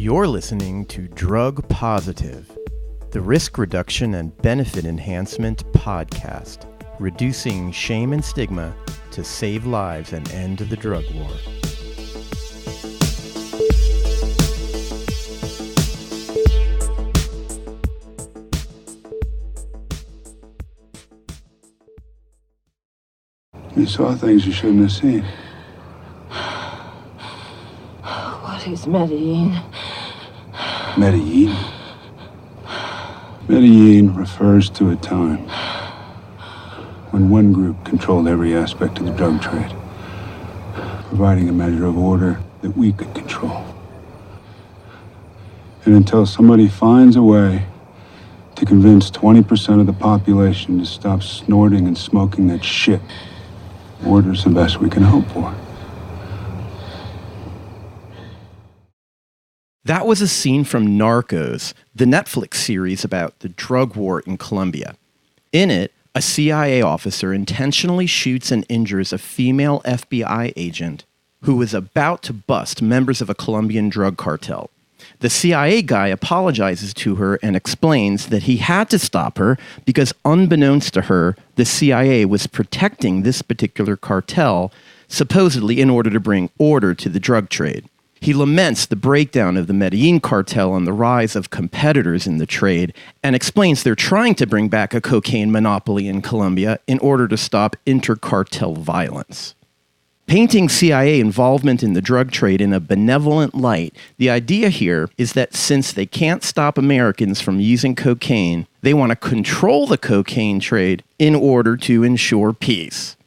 You're listening to Drug Positive, the risk reduction and benefit enhancement podcast, reducing shame and stigma to save lives and end the drug war. You saw things you shouldn't have seen. What is Medellin? Medellin? Medellin refers to a time when one group controlled every aspect of the drug trade, providing a measure of order that we could control. And until somebody finds a way to convince 20% of the population to stop snorting and smoking that shit, order's the best we can hope for. That was a scene from Narcos, the Netflix series about the drug war in Colombia. In it, a CIA officer intentionally shoots and injures a female FBI agent who was about to bust members of a Colombian drug cartel. The CIA guy apologizes to her and explains that he had to stop her because, unbeknownst to her, the CIA was protecting this particular cartel, supposedly in order to bring order to the drug trade. He laments the breakdown of the Medellin cartel and the rise of competitors in the trade, and explains they're trying to bring back a cocaine monopoly in Colombia in order to stop intercartel violence. Painting CIA involvement in the drug trade in a benevolent light, the idea here is that since they can't stop Americans from using cocaine, they want to control the cocaine trade in order to ensure peace.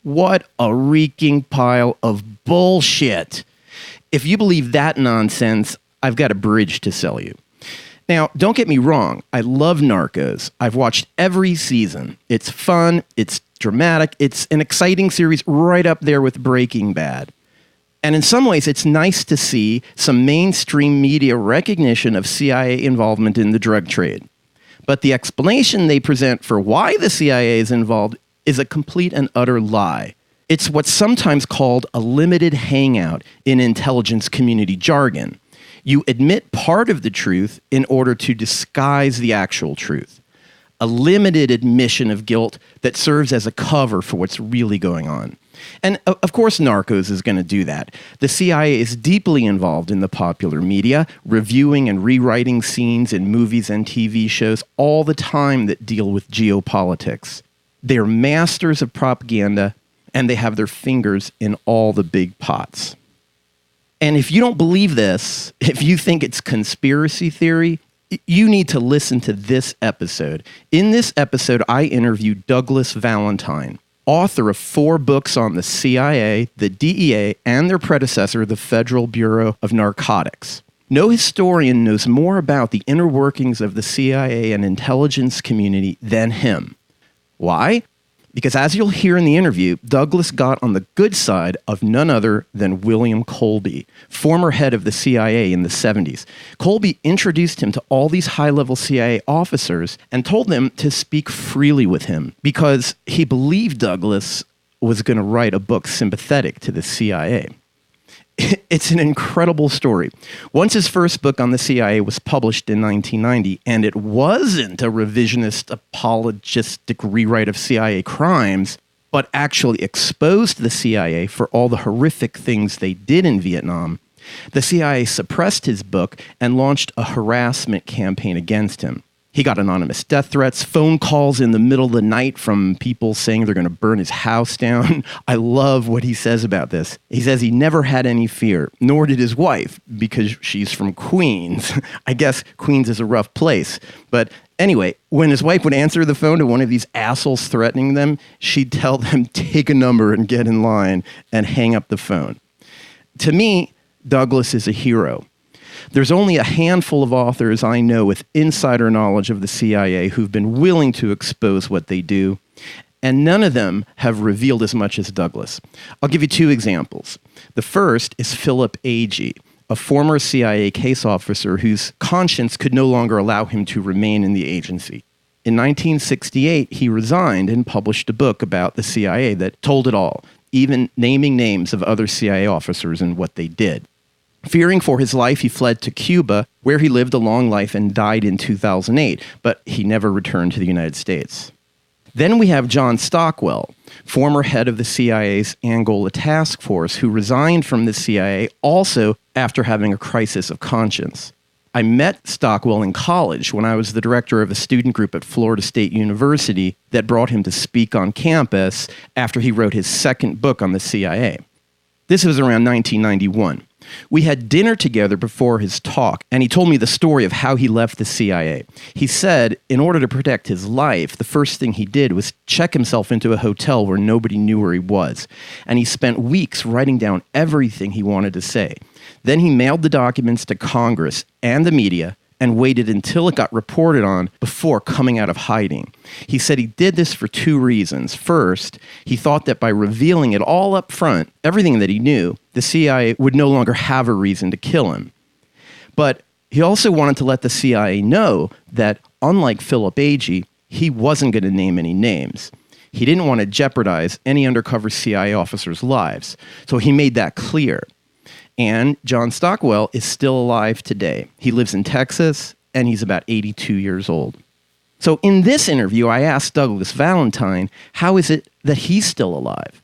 What a reeking pile of bullshit! If you believe that nonsense, I've got a bridge to sell you. Now, don't get me wrong, I love Narcos. I've watched every season. It's fun, it's dramatic, it's an exciting series right up there with Breaking Bad. And in some ways, it's nice to see some mainstream media recognition of CIA involvement in the drug trade. But the explanation they present for why the CIA is involved is a complete and utter lie. It's what's sometimes called a limited hangout in intelligence community jargon. You admit part of the truth in order to disguise the actual truth. A limited admission of guilt that serves as a cover for what's really going on. And of course, Narcos is going to do that. The CIA is deeply involved in the popular media, reviewing and rewriting scenes in movies and TV shows all the time that deal with geopolitics. They're masters of propaganda, and they have their fingers in all the big pots. And if you don't believe this, if you think it's conspiracy theory, you need to listen to this episode. In this episode, I interviewed Douglas Valentine, author of 4 books on the CIA, the DEA, and their predecessor, the Federal Bureau of Narcotics. No historian knows more about the inner workings of the CIA and intelligence community than him. Why? Because as you'll hear in the interview, Douglas got on the good side of none other than William Colby, former head of the CIA in the 70s. Colby introduced him to all these high-level CIA officers and told them to speak freely with him because he believed Douglas was going to write a book sympathetic to the CIA. It's an incredible story. Once his first book on the CIA was published in 1990, and it wasn't a revisionist, apologistic rewrite of CIA crimes, but actually exposed the CIA for all the horrific things they did in Vietnam, the CIA suppressed his book and launched a harassment campaign against him. He got anonymous death threats, phone calls in the middle of the night from people saying they're going to burn his house down. I love what he says about this. He says he never had any fear, nor did his wife, because she's from Queens. I guess Queens is a rough place. But anyway, when his wife would answer the phone to one of these assholes threatening them, she'd tell them, take a number and get in line, and hang up the phone. To me, Douglas is a hero. There's only a handful of authors I know with insider knowledge of the CIA who've been willing to expose what they do, and none of them have revealed as much as Douglas. I'll give you 2 examples. The first is Philip Agee, a former CIA case officer whose conscience could no longer allow him to remain in the agency. In 1968, he resigned and published a book about the CIA that told it all, even naming names of other CIA officers and what they did. Fearing for his life, he fled to Cuba, where he lived a long life and died in 2008, but he never returned to the United States. Then we have John Stockwell, former head of the CIA's Angola task force, who resigned from the CIA also after having a crisis of conscience. I met Stockwell in college when I was the director of a student group at Florida State University that brought him to speak on campus after he wrote his second book on the CIA. This was around 1991. We had dinner together before his talk, and he told me the story of how he left the CIA. He said, in order to protect his life, the first thing he did was check himself into a hotel where nobody knew where he was. And he spent weeks writing down everything he wanted to say. Then he mailed the documents to Congress and the media and waited until it got reported on before coming out of hiding. He said he did this for two reasons. First, he thought that by revealing it all up front, everything that he knew, the CIA would no longer have a reason to kill him. But he also wanted to let the CIA know that, unlike Philip Agee, he wasn't going to name any names. He didn't want to jeopardize any undercover CIA officers' lives, so he made that clear. And John Stockwell is still alive today. He lives in Texas, and he's about 82 years old. So in this interview, I asked Douglas Valentine, how is it that he's still alive?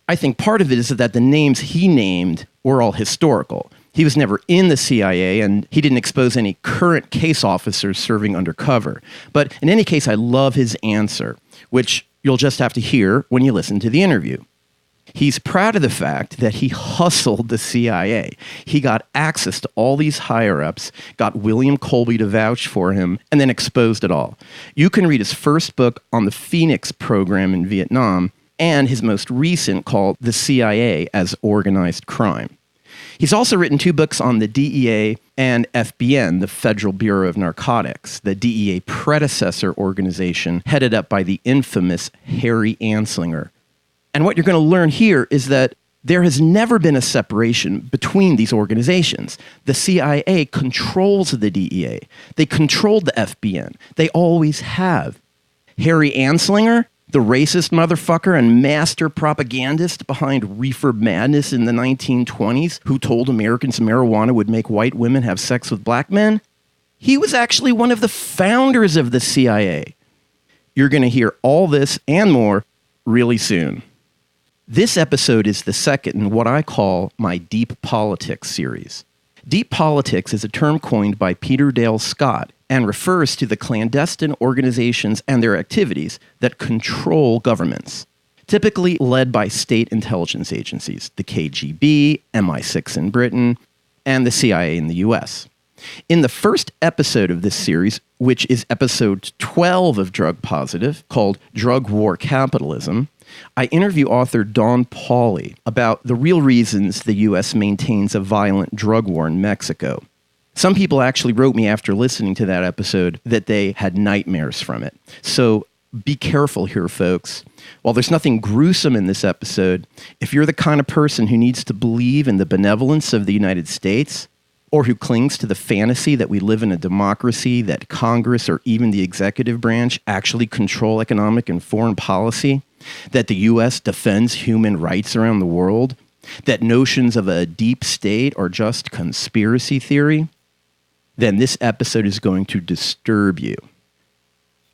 I think part of it is that the names he named were all historical. He was never in the CIA, and he didn't expose any current case officers serving undercover. But in any case, I love his answer, which you'll just have to hear when you listen to the interview. He's proud of the fact that he hustled the CIA. He got access to all these higher-ups, got William Colby to vouch for him, and then exposed it all. You can read his first book on the Phoenix program in Vietnam, and his most recent called The CIA as Organized Crime. He's also written two books on the DEA and FBN, the Federal Bureau of Narcotics, the DEA predecessor organization headed up by the infamous Harry Anslinger. And what you're going to learn here is that there has never been a separation between these organizations. The CIA controls the DEA. They controlled the FBN. They always have. Harry Anslinger, the racist motherfucker and master propagandist behind reefer madness in the 1920s, who told Americans marijuana would make white women have sex with black men, he was actually one of the founders of the CIA. You're going to hear all this and more really soon. This episode is the second in what I call my Deep Politics series. Deep Politics is a term coined by Peter Dale Scott and refers to the clandestine organizations and their activities that control governments, typically led by state intelligence agencies, the KGB, MI6 in Britain, and the CIA in the US. In the first episode of this series, which is episode 12 of Drug Positive, called Drug War Capitalism, I interview author Dawn Pauly about the real reasons the U.S. maintains a violent drug war in Mexico. Some people actually wrote me after listening to that episode that they had nightmares from it. So be careful here, folks. While there's nothing gruesome in this episode, if you're the kind of person who needs to believe in the benevolence of the United States, or who clings to the fantasy that we live in a democracy, that Congress or even the executive branch actually control economic and foreign policy, that the U.S. defends human rights around the world, that notions of a deep state are just conspiracy theory, then this episode is going to disturb you.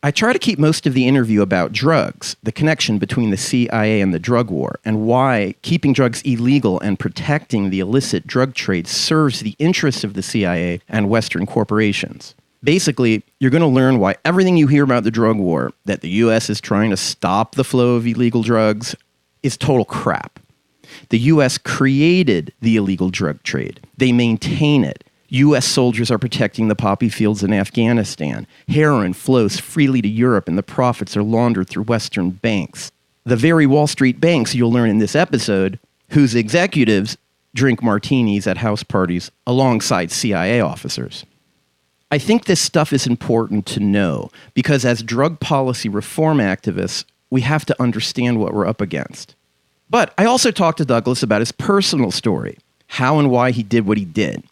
I try to keep most of the interview about drugs, the connection between the CIA and the drug war, and why keeping drugs illegal and protecting the illicit drug trade serves the interests of the CIA and Western corporations. Basically, you're going to learn why everything you hear about the drug war, that the U.S. is trying to stop the flow of illegal drugs, is total crap. The U.S. created the illegal drug trade. They maintain it. U.S. soldiers are protecting the poppy fields in Afghanistan. Heroin flows freely to Europe, and the profits are laundered through Western banks. The very Wall Street banks you'll learn in this episode, whose executives drink martinis at house parties alongside CIA officers. I think this stuff is important to know because as drug policy reform activists, we have to understand what we're up against. But I also talked to Douglas about his personal story, how and why he did what he did.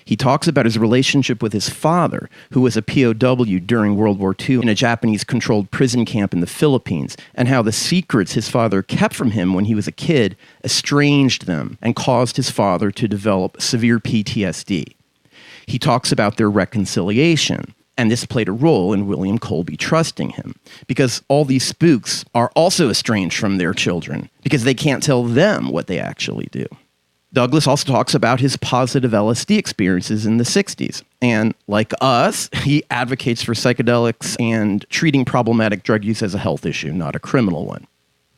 He talks about his relationship with his father, who was a POW during World War II in a Japanese-controlled prison camp in the Philippines, and how the secrets his father kept from him when he was a kid estranged them and caused his father to develop severe PTSD. He talks about their reconciliation, and this played a role in William Colby trusting him, because all these spooks are also estranged from their children, because they can't tell them what they actually do. Douglas also talks about his positive LSD experiences in the 60s. And like us, he advocates for psychedelics and treating problematic drug use as a health issue, not a criminal one.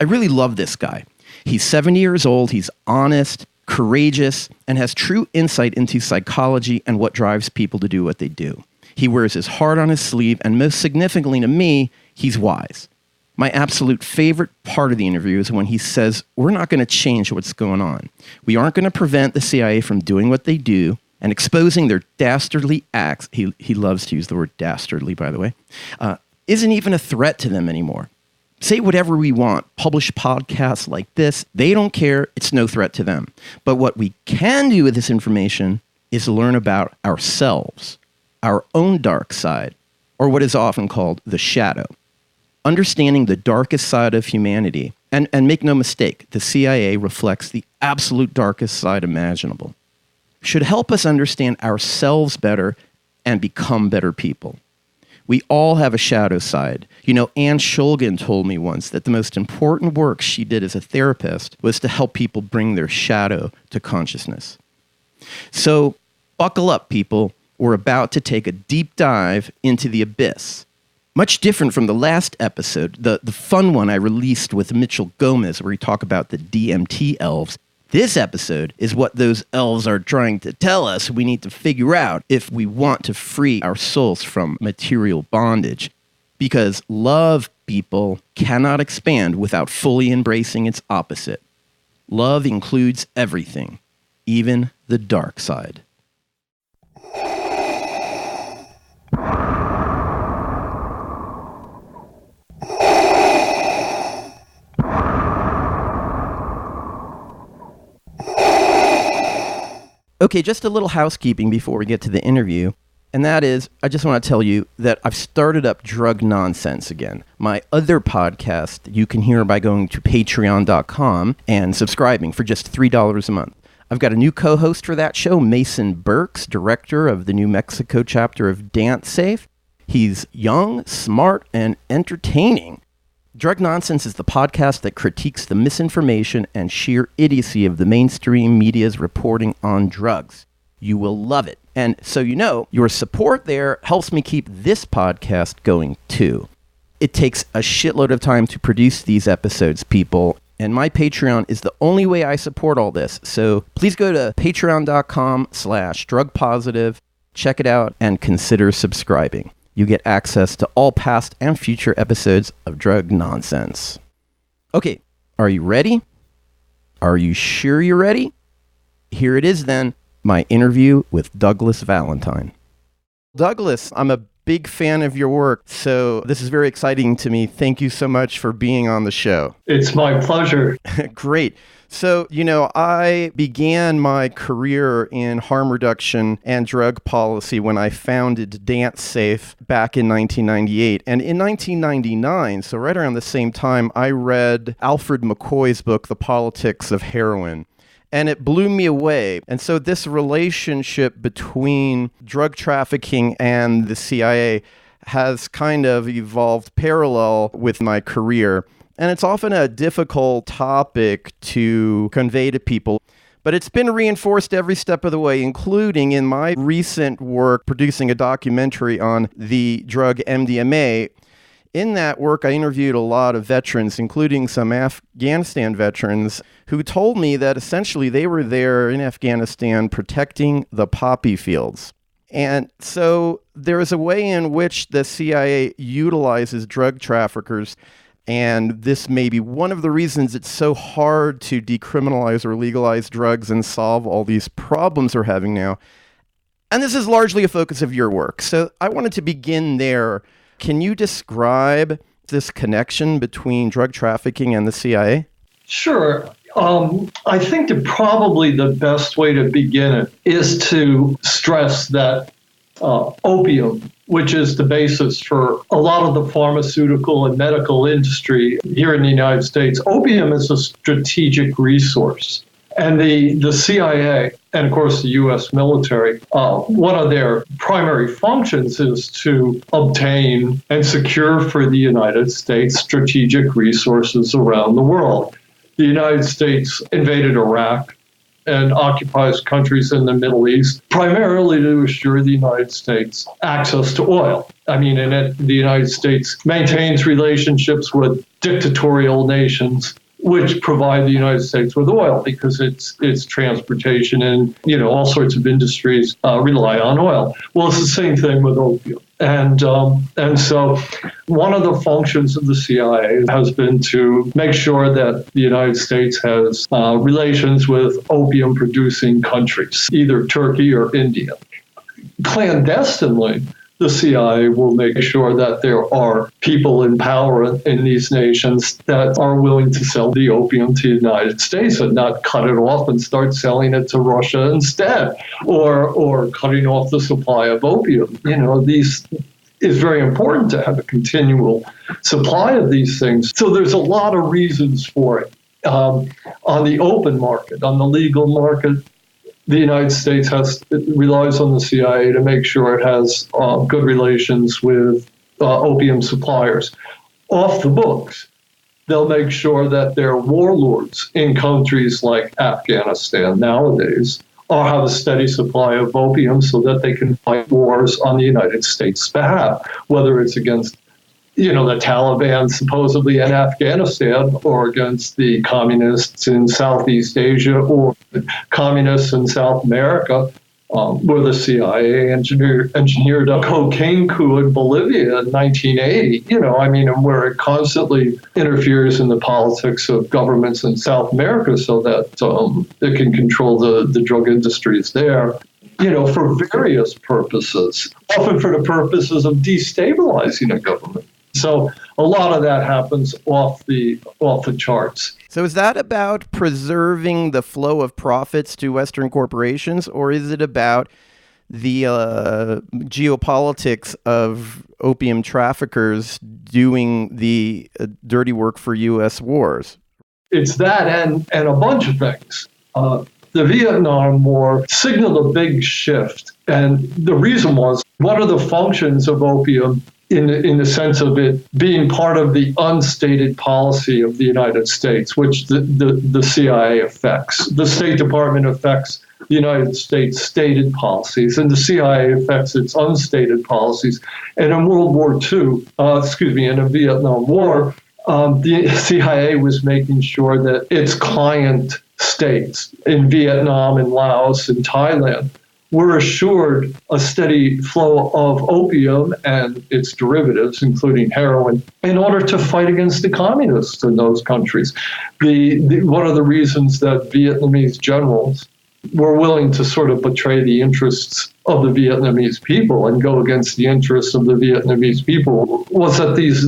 I really love this guy. He's 70 years old, he's honest, courageous, and has true insight into psychology and what drives people to do what they do. He wears his heart on his sleeve, and most significantly to me, he's wise. My absolute favorite part of the interview is when he says, we're not going to change what's going on. We aren't going to prevent the CIA from doing what they do and exposing their dastardly acts. He loves to use the word dastardly, by the way. Isn't even a threat to them anymore. Say whatever we want, publish podcasts like this. They don't care. It's no threat to them. But what we can do with this information is learn about ourselves, our own dark side, or what is often called the shadow. Understanding the darkest side of humanity, and make no mistake, the CIA reflects the absolute darkest side imaginable, should help us understand ourselves better and become better people. We all have a shadow side. You know, Anne Shulgin told me once that the most important work she did as a therapist was to help people bring their shadow to consciousness. So buckle up, people. We're about to take a deep dive into the abyss. Much different from the last episode, the fun one I released with Mitchell Gomez, where we talk about the DMT elves. This episode is what those elves are trying to tell us we need to figure out if we want to free our souls from material bondage. Because love, people, cannot expand without fully embracing its opposite. Love includes everything, even the dark side. Okay, just a little housekeeping before we get to the interview, and that is, I just want to tell you that I've started up Drug Nonsense again. My other podcast you can hear by going to patreon.com and subscribing for just $3 a month. I've got a new co-host for that show, Mason Burks, director of the New Mexico chapter of Dance Safe. He's young, smart, and entertaining. Drug Nonsense is the podcast that critiques the misinformation and sheer idiocy of the mainstream media's reporting on drugs. You will love it. And so you know, your support there helps me keep this podcast going too. It takes a shitload of time to produce these episodes, people, and my Patreon is the only way I support all this. So please go to patreon.com/drugpositive, check it out, and consider subscribing. You get access to all past and future episodes of Drug Nonsense. Okay, are you ready? Are you sure you're ready? Here it is then, my interview with Douglas Valentine. Douglas, I'm a big fan of your work, so this is very exciting to me. Thank you so much for being on the show. It's my pleasure. Great. So, you know, I began my career in harm reduction and drug policy when I founded Dance Safe back in 1998. And in 1999, so right around the same time, I read Alfred McCoy's book, The Politics of Heroin. And it blew me away. And so this relationship between drug trafficking and the CIA has kind of evolved parallel with my career. And it's often a difficult topic to convey to people, but it's been reinforced every step of the way, including in my recent work producing a documentary on the drug MDMA. In that work, I interviewed a lot of veterans, including some Afghanistan veterans, who told me that essentially they were there in Afghanistan protecting the poppy fields. And so there is a way in which the CIA utilizes drug traffickers. And this may be one of the reasons it's so hard to decriminalize or legalize drugs and solve all these problems we're having now. And this is largely a focus of your work. So I wanted to begin there. Can you describe this connection between drug trafficking and the CIA? Sure. I think that probably the best way to begin it is to stress that opium, which is the basis for a lot of the pharmaceutical and medical industry here in the United States, opium is a strategic resource. And the CIA, and of course the U.S. military, one of their primary functions is to obtain and secure for the United States strategic resources around the world. The United States invaded Iraq and occupies countries in the Middle East, primarily to assure the United States access to oil. And the United States maintains relationships with dictatorial nations which provide the United States with oil because its transportation and all sorts of industries rely on oil. Well, it's the same thing with opium. And so one of the functions of the CIA has been to make sure that the United States has relations with opium-producing countries, either Turkey or India. Clandestinely, the CIA will make sure that there are people in power in these nations that are willing to sell the opium to the United States and not cut it off and start selling it to Russia instead, or cutting off the supply of opium. These is very important to have a continual supply of these things. So there's a lot of reasons for it. On the open market, on the legal market, the United States relies on the CIA to make sure it has good relations with opium suppliers. Off the books, they'll make sure that their warlords in countries like Afghanistan nowadays have a steady supply of opium so that they can fight wars on the United States' behalf, whether it's against the Taliban supposedly in Afghanistan or against the communists in Southeast Asia or the communists in South America, where the CIA engineered a cocaine coup in Bolivia in 1980, and where it constantly interferes in the politics of governments in South America so that it can control the drug industries there. For various purposes, often for the purposes of destabilizing a government. So a lot of that happens off the charts. So is that about preserving the flow of profits to Western corporations, or is it about the geopolitics of opium traffickers doing the dirty work for U.S. wars? It's that and a bunch of things. The Vietnam War signaled a big shift. And the reason was one of the functions of opium in the sense of it being part of the unstated policy of the United States, which the CIA affects. The State Department affects the United States' stated policies, and the CIA affects its unstated policies. And in World War II, in the Vietnam War, the CIA was making sure that its client states in Vietnam and Laos and Thailand were assured a steady flow of opium and its derivatives, including heroin, in order to fight against the communists in those countries. One of the reasons that Vietnamese generals were willing to sort of betray the interests of the Vietnamese people and go against the interests of the Vietnamese people was that these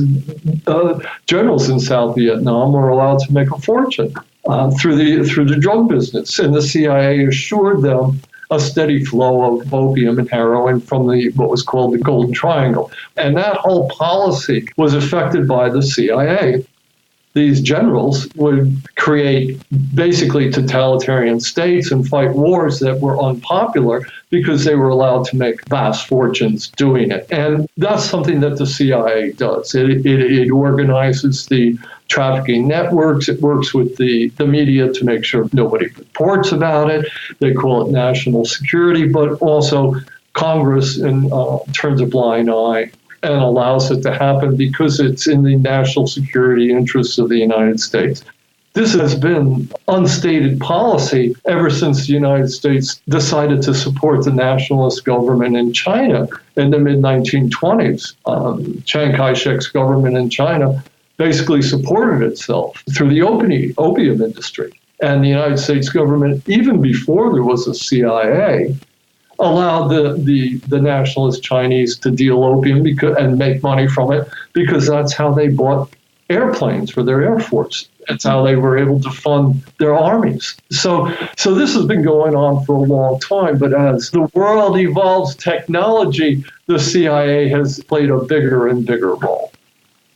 generals in South Vietnam were allowed to make a fortune through the drug business, and the CIA assured them a steady flow of opium and heroin from what was called the Golden Triangle. And that whole policy was affected by the CIA. These generals would create basically totalitarian states and fight wars that were unpopular because they were allowed to make vast fortunes doing it. And that's something that the CIA does. It organizes the trafficking networks. It works with the media to make sure nobody reports about it. They call it national security, but also Congress turns a blind eye and allows it to happen because it's in the national security interests of the United States. This has been unstated policy ever since the United States decided to support the nationalist government in China in the mid-1920s. Chiang Kai-shek's government in China basically supported itself through the opium industry. And the United States government, even before there was a CIA, allowed the nationalist Chinese to deal opium and make money from it because that's how they bought airplanes for their Air Force. It's how they were able to fund their armies. So this has been going on for a long time. But as the world evolves technology, the CIA has played a bigger and bigger role.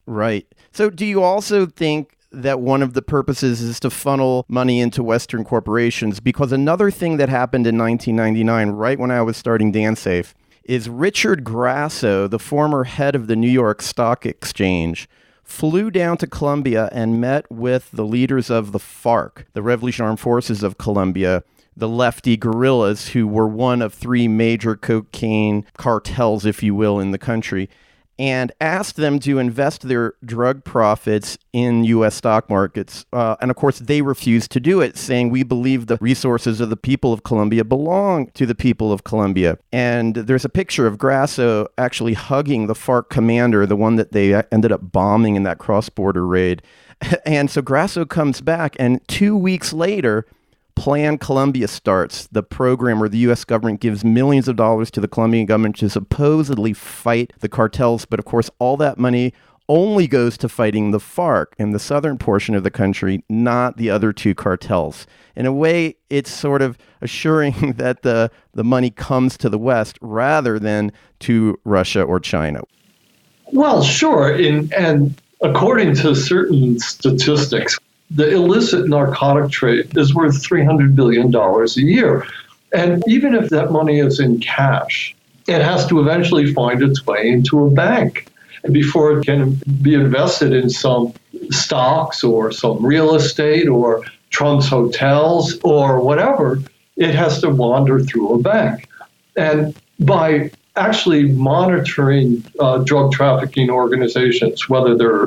Right. So do you also think that one of the purposes is to funnel money into Western corporations? Because another thing that happened in 1999, right when I was starting DanceSafe, is Richard Grasso, the former head of the New York Stock Exchange, flew down to Colombia and met with the leaders of the FARC, the Revolutionary Armed Forces of Colombia, the lefty guerrillas who were one of three major cocaine cartels, if you will, in the country, and asked them to invest their drug profits in U.S. stock markets. And of course, they refused to do it, saying, we believe the resources of the people of Colombia belong to the people of Colombia. And there's a picture of Grasso actually hugging the FARC commander, the one that they ended up bombing in that cross-border raid. And so Grasso comes back, and 2 weeks later, Plan Colombia starts, the program where the U.S. government gives millions of dollars to the Colombian government to supposedly fight the cartels. But of course, all that money only goes to fighting the FARC in the southern portion of the country, not the other two cartels. In a way, it's sort of assuring that the money comes to the West rather than to Russia or China. Well, sure. And according to certain statistics, the illicit narcotic trade is worth $300 billion a year. And even if that money is in cash, it has to eventually find its way into a bank before it can be invested in some stocks or some real estate or Trump's hotels or whatever. It has to wander through a bank. And by actually monitoring drug trafficking organizations, whether they're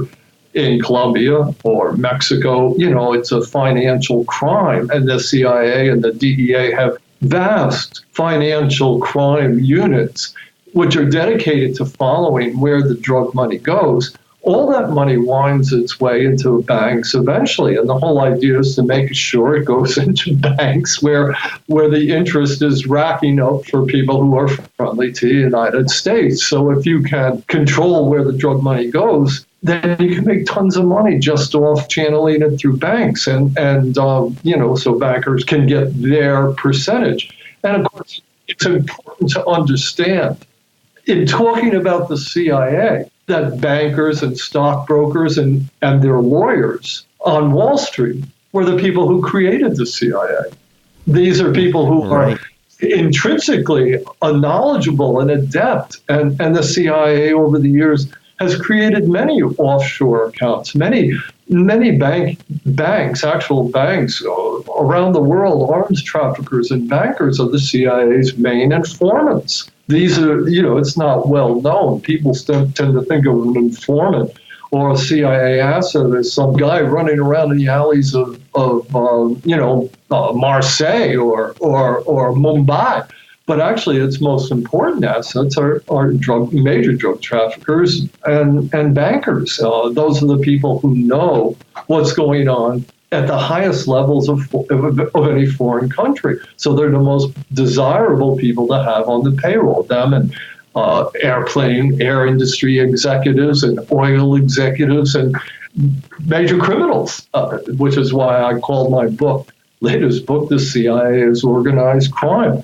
in Colombia or Mexico, it's a financial crime. And the CIA and the DEA have vast financial crime units which are dedicated to following where the drug money goes. All that money winds its way into banks eventually. And the whole idea is to make sure it goes into banks where the interest is racking up for people who are friendly to the United States. So if you can control where the drug money goes, then you can make tons of money just off channeling it through banks. And so bankers can get their percentage. And of course, it's important to understand in talking about the CIA that bankers and stockbrokers and their lawyers on Wall Street were the people who created the CIA. These are people who are intrinsically knowledgeable and adept. And the CIA over the years has created many offshore accounts, many banks, actual banks around the world. Arms traffickers and bankers are the CIA's main informants. These are, it's not well known. People tend to think of an informant or a CIA asset as some guy running around in the alleys of Marseille or Mumbai. But actually, its most important assets are major drug traffickers and bankers. Those are the people who know what's going on at the highest levels of any foreign country. So they're the most desirable people to have on the payroll. Them and air industry executives and oil executives and major criminals, which is why I called my latest book, The CIA is Organized Crime.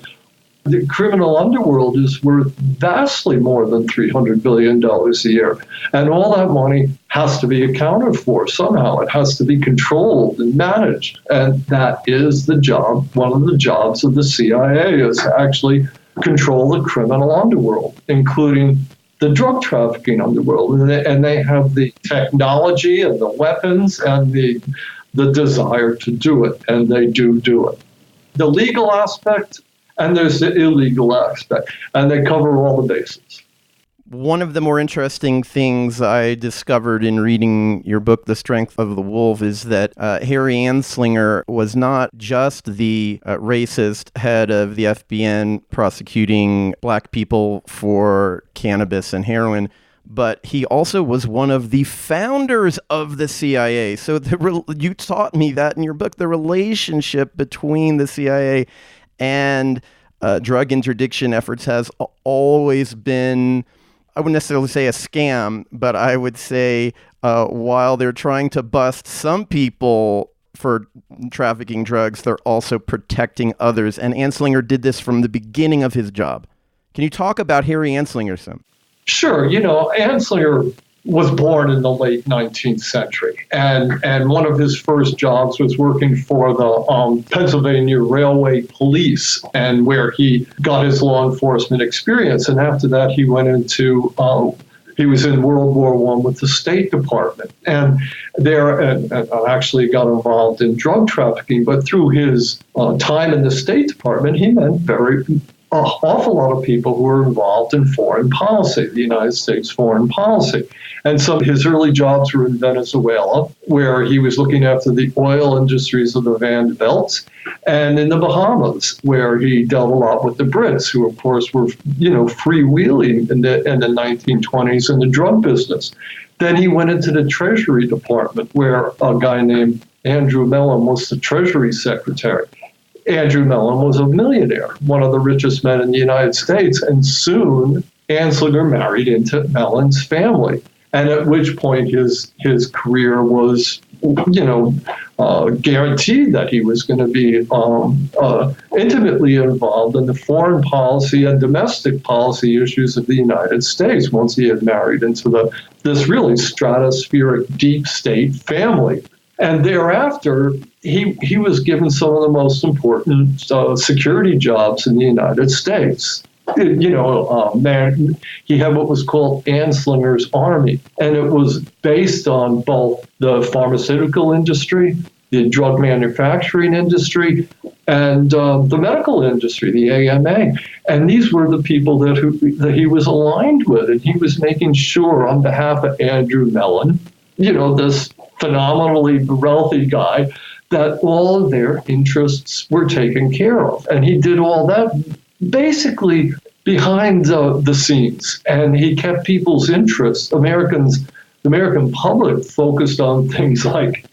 The criminal underworld is worth vastly more than $300 billion a year. And all that money has to be accounted for somehow. It has to be controlled and managed. And that is the job, one of the jobs of the CIA, is to actually control the criminal underworld, including the drug trafficking underworld. And they have the technology and the weapons and the desire to do it. And they do it. The legal aspect, and there's the illegal aspect, and they cover all the bases. One of the more interesting things I discovered in reading your book, The Strength of the Wolf, is that Harry Anslinger was not just the racist head of the FBN prosecuting black people for cannabis and heroin, but he also was one of the founders of the CIA. So you taught me that in your book, the relationship between the CIA and drug interdiction efforts has always been I wouldn't necessarily say a scam, but I would say while they're trying to bust some people for trafficking drugs, they're also protecting others. And Anslinger did this from the beginning of his job. Can you talk about Harry Anslinger some? Sure. Anslinger was born in the late 19th century, and one of his first jobs was working for the Pennsylvania Railway Police, and where he got his law enforcement experience. And after that, he went into he was in World War I with the State Department, and there and actually got involved in drug trafficking. But through his time in the State Department, he met an awful lot of people who were involved in foreign policy, the United States foreign policy. And some of his early jobs were in Venezuela, where he was looking after the oil industries of the Vanderbilts, and in the Bahamas, where he dealt a lot with the Brits, who, of course, were, freewheeling in the 1920s in the drug business. Then he went into the Treasury Department, where a guy named Andrew Mellon was the Treasury Secretary. Andrew Mellon was a millionaire, one of the richest men in the United States, and soon Anslinger married into Mellon's family. And at which point his career was, guaranteed that he was going to be intimately involved in the foreign policy and domestic policy issues of the United States once he had married into this really stratospheric deep state family. And thereafter, he was given some of the most important security jobs in the United States. He had what was called Anslinger's Army, and it was based on both the pharmaceutical industry, the drug manufacturing industry, and the medical industry, the AMA. And these were the people that he was aligned with, and he was making sure on behalf of Andrew Mellon, this phenomenally wealthy guy, that all of their interests were taken care of. And he did all that basically behind the scenes. And he kept people's interests, the American public, focused on things like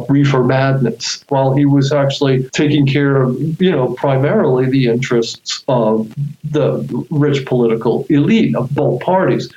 reefer madness, while he was actually taking care of, primarily the interests of the rich political elite of both parties.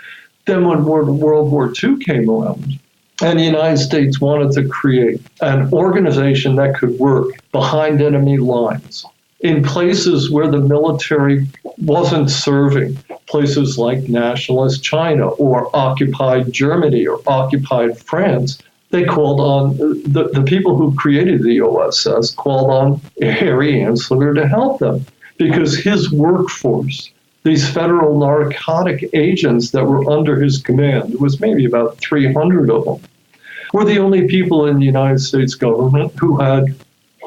Then when World War II came around, and the United States wanted to create an organization that could work behind enemy lines in places where the military wasn't serving, places like nationalist China or occupied Germany or occupied France. They called on the people who created the OSS called on Harry Anslinger to help them, because his workforce, these federal narcotic agents that were under his command, it was maybe about 300 of them, were the only people in the United States government who had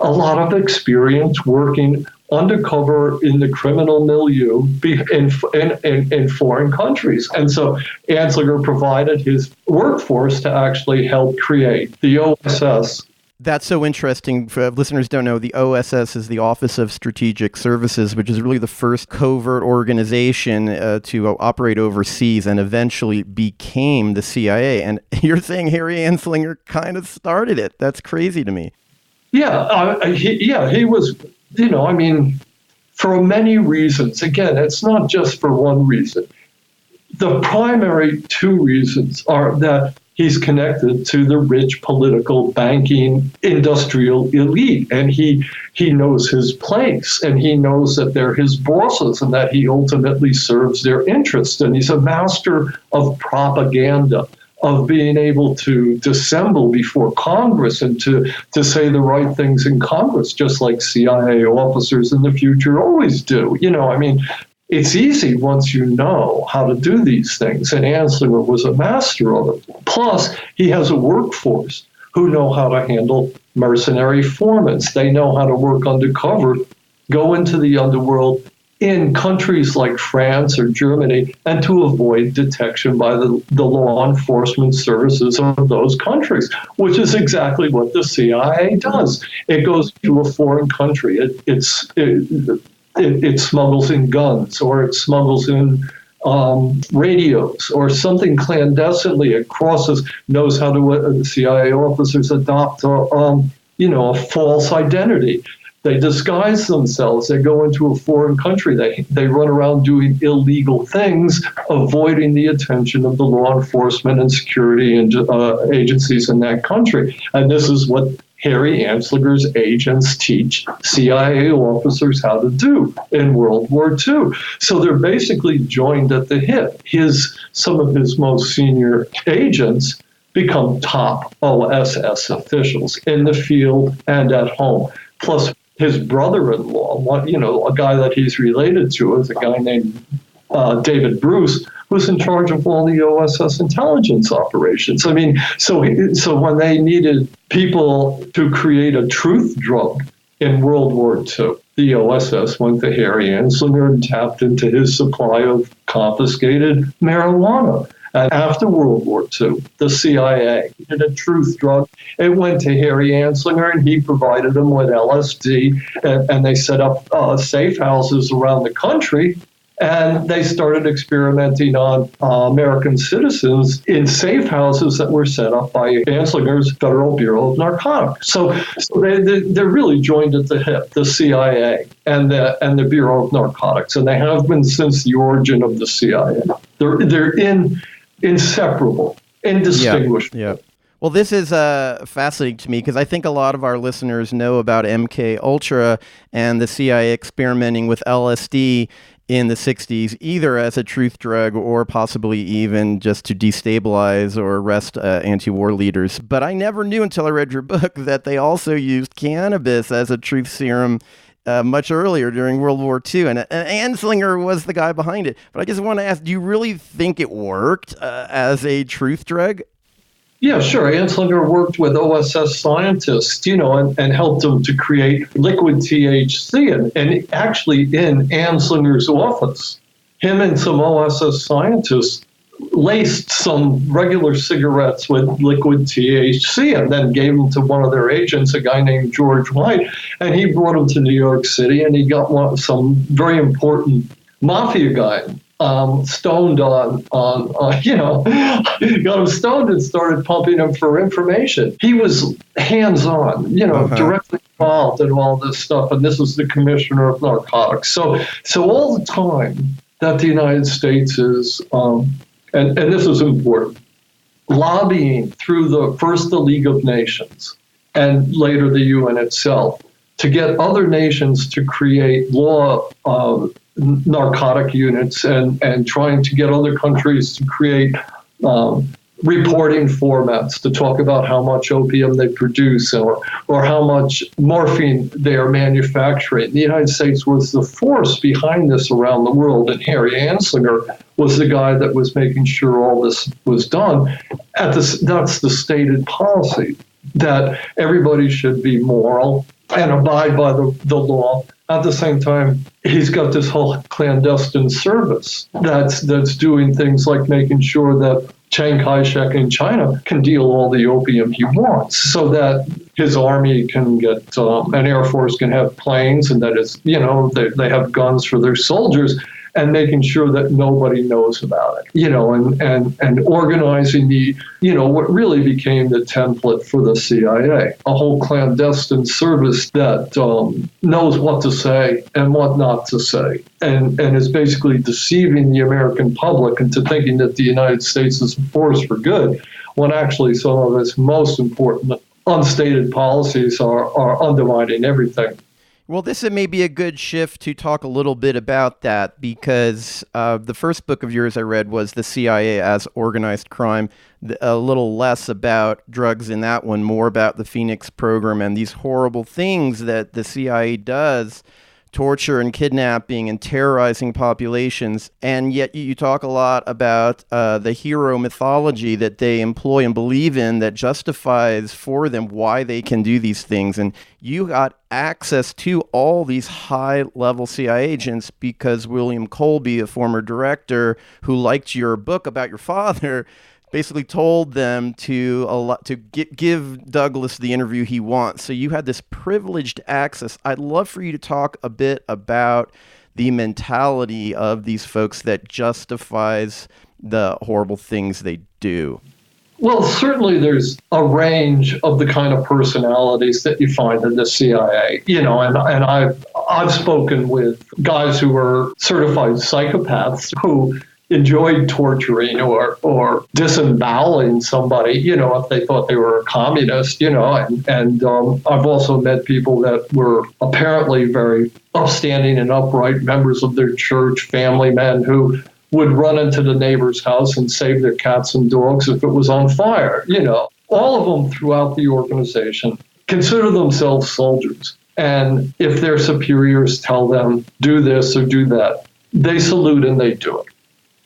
a lot of experience working undercover in the criminal milieu in foreign countries. And so Anslinger provided his workforce to actually help create the OSS. That's so interesting. For listeners don't know, the OSS is the Office of Strategic Services, which is really the first covert organization to operate overseas and eventually became the CIA. And you're saying Harry Anslinger kind of started it. That's crazy to me. Yeah, he was, for many reasons. Again, it's not just for one reason. The primary two reasons are that he's connected to the rich political, banking, industrial elite, and he knows his place, and he knows that they're his bosses and that he ultimately serves their interests. And he's a master of propaganda, of being able to dissemble before Congress and to say the right things in Congress, just like CIA officers in the future always do. It's easy once you know how to do these things, and Anslinger was a master of it. Plus, he has a workforce who know how to handle mercenary informants. They know how to work undercover, go into the underworld in countries like France or Germany, and to avoid detection by the law enforcement services of those countries, which is exactly what the CIA does. It goes to a foreign country. It smuggles in guns, or it smuggles in radios, or something clandestinely. It knows how to, the CIA officers adopt a false identity. They disguise themselves. They go into a foreign country. They run around doing illegal things, avoiding the attention of the law enforcement and security agencies in that country. And this is what Harry Anslinger's agents teach CIA officers how to do in World War II. So they're basically joined at the hip. Some of his most senior agents become top OSS officials in the field and at home. Plus, his brother-in-law, a guy that he's related to, is a guy named David Bruce, who's in charge of all the OSS intelligence operations. I mean, so when they needed people to create a truth drug in World War II, the OSS went to Harry Anslinger and tapped into his supply of confiscated marijuana. And after World War II, the CIA did a truth drug. It went to Harry Anslinger, and he provided them with LSD, and they set up safe houses around the country. And they started experimenting on American citizens in safe houses that were set up by Anslinger's Federal Bureau of Narcotics. So they're really joined at the hip, the CIA and the Bureau of Narcotics, and they have been since the origin of the CIA. They're inseparable, indistinguishable. Yeah. Well, this is fascinating to me because I think a lot of our listeners know about MK Ultra and the CIA experimenting with LSD in the 60s, either as a truth drug or possibly even just to destabilize or arrest anti-war leaders. But I never knew until I read your book that they also used cannabis as a truth serum much earlier during World War II. And Anslinger was the guy behind it. But I just want to ask, do you really think it worked as a truth drug? Yeah, sure. Anslinger worked with OSS scientists, and helped them to create liquid THC. And actually in Anslinger's office, him and some OSS scientists laced some regular cigarettes with liquid THC and then gave them to one of their agents, a guy named George White. And he brought them to New York City, and he got some very important mafia guy stoned got him stoned and started pumping him for information. He was hands-on, directly involved in all this stuff, and this is the commissioner of narcotics. So all the time that the United States is, and this is important, lobbying through the League of Nations and later the UN itself to get other nations to create law narcotic units and trying to get other countries to create reporting formats to talk about how much opium they produce or how much morphine they are manufacturing. The United States was the force behind this around the world, and Harry Anslinger was the guy that was making sure all this was done. That's the stated policy, that everybody should be moral and abide by the law. At the same time, he's got this whole clandestine service that's doing things like making sure that Chiang Kai-shek in China can deal all the opium he wants, so that his army can get an Air Force can have planes, and that is, they have guns for their soldiers, and making sure that nobody knows about it, and organizing what really became the template for the CIA, a whole clandestine service that knows what to say and what not to say, and is basically deceiving the American public into thinking that the United States is a force for good, when actually some of its most important unstated policies are undermining everything. Well, this may be a good shift to talk a little bit about that, because the first book of yours I read was The CIA as Organized Crime, a little less about drugs in that one, more about the Phoenix program and these horrible things that the CIA does, torture and kidnapping and terrorizing populations. And yet you talk a lot about the hero mythology that they employ and believe in that justifies for them why they can do these things. And you got access to all these high-level CIA agents because William Colby, a former director who liked your book about your father, basically told them to give Douglas the interview he wants. So you had this privileged access. I'd love for you to talk a bit about the mentality of these folks that justifies the horrible things they do. Well, certainly there's a range of the kind of personalities that you find in the CIA, and I've spoken with guys who were certified psychopaths who enjoyed torturing or disemboweling somebody, if they thought they were a communist, and I've also met people that were apparently very upstanding and upright members of their church, family men who would run into the neighbor's house and save their cats and dogs if it was on fire. All of them throughout the organization consider themselves soldiers. And if their superiors tell them, do this or do that, they salute and they do it.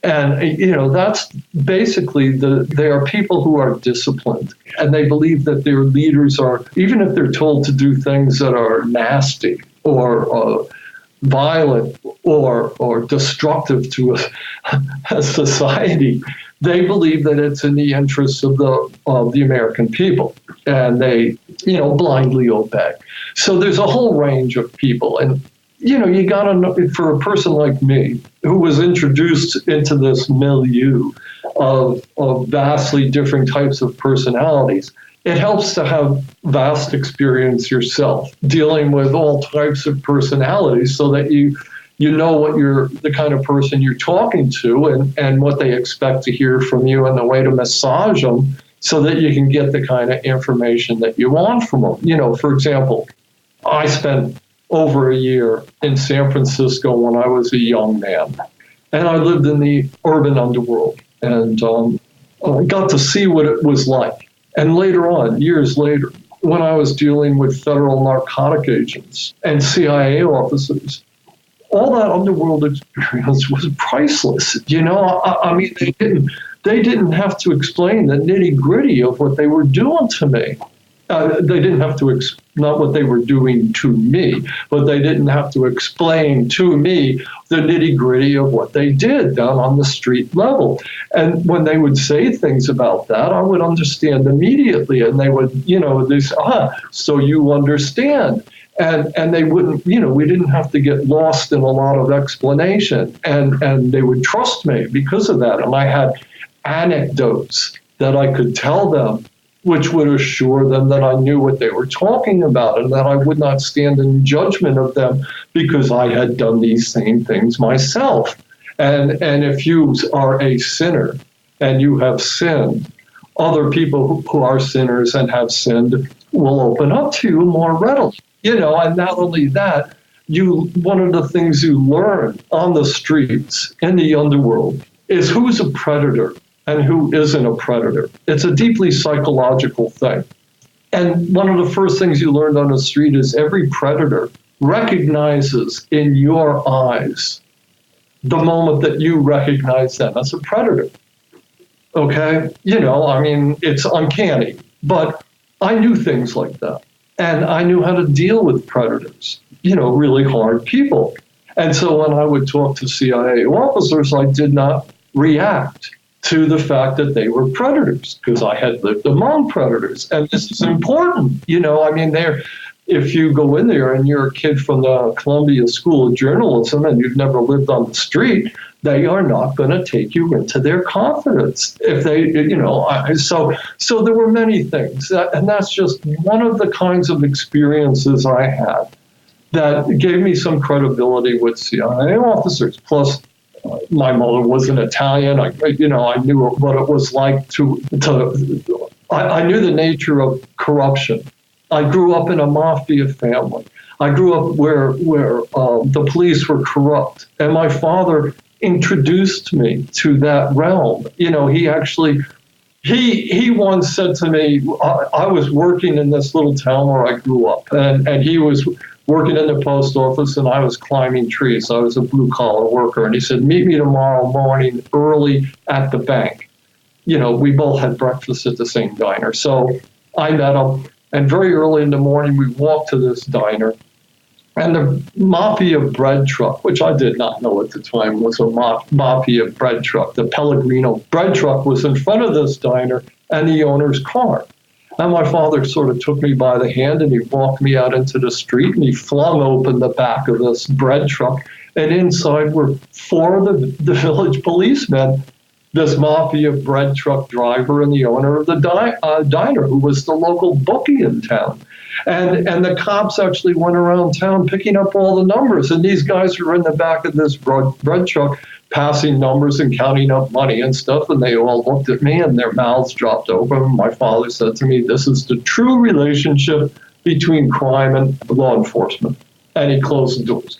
And, that's basically they are people who are disciplined, and they believe that their leaders are, even if they're told to do things that are nasty or violent or destructive to a society, they believe that it's in the interests of the American people, and they, blindly obey. So there's a whole range of people, and you got to know, for a person like me who was introduced into this milieu of vastly different types of personalities, it helps to have vast experience yourself dealing with all types of personalities so that you know what the kind of person you're talking to and what they expect to hear from you and the way to massage them so that you can get the kind of information that you want from them. For example, I spent over a year in San Francisco when I was a young man, and I lived in the urban underworld, and I got to see what it was like. And later on, years later, when I was dealing with federal narcotic agents and CIA officers, all that underworld experience was priceless. I mean, they didn't have to explain the nitty-gritty of what they were doing to me. They didn't have to, not what they were doing to me, but they didn't have to explain to me the nitty-gritty of what they did down on the street level. And when they would say things about that, I would understand immediately. And they would, they say, so you understand. And they wouldn't, we didn't have to get lost in a lot of explanation. And they would trust me because of that. And I had anecdotes that I could tell them, which would assure them that I knew what they were talking about and that I would not stand in judgment of them because I had done these same things myself. And if you are a sinner and you have sinned, other people who are sinners and have sinned will open up to you more readily. And not only that, one of the things you learn on the streets in the underworld is who's a predator and who isn't a predator. It's a deeply psychological thing. And one of the first things you learned on the street is every predator recognizes in your eyes the moment that you recognize them as a predator. Okay? It's uncanny. But I knew things like that. And I knew how to deal with predators, really hard people. And so when I would talk to CIA officers, I did not react to the fact that they were predators because I had lived among predators. And this is important. If you go in there and you're a kid from the Columbia School of Journalism and you've never lived on the street, they are not going to take you into their confidence. If they, so there were many things. And that's just one of the kinds of experiences I had that gave me some credibility with CIA officers. Plus, my mother was an Italian. I knew what it was like I knew the nature of corruption. I grew up in a mafia family. I grew up where the police were corrupt. And my father introduced me to that realm. He once said to me, I was working in this little town where I grew up, and he was working in the post office, and I was climbing trees. I was a blue-collar worker. And he said, meet me tomorrow morning early at the bank. We both had breakfast at the same diner. So I met him, and very early in the morning, we walked to this diner. And the mafia bread truck, which I did not know at the time was a mafia bread truck, the Pellegrino bread truck was in front of this diner and the owner's car. And my father sort of took me by the hand and he walked me out into the street and he flung open the back of this bread truck. And inside were four of the village policemen this mafia bread truck driver and the owner of the diner, who was the local bookie in town. And the cops actually went around town picking up all the numbers. And these guys were in the back of this bread truck passing numbers and counting up money and stuff. And they all looked at me and their mouths dropped open. And my father said to me, "This is the true relationship between crime and law enforcement." And he closed the doors.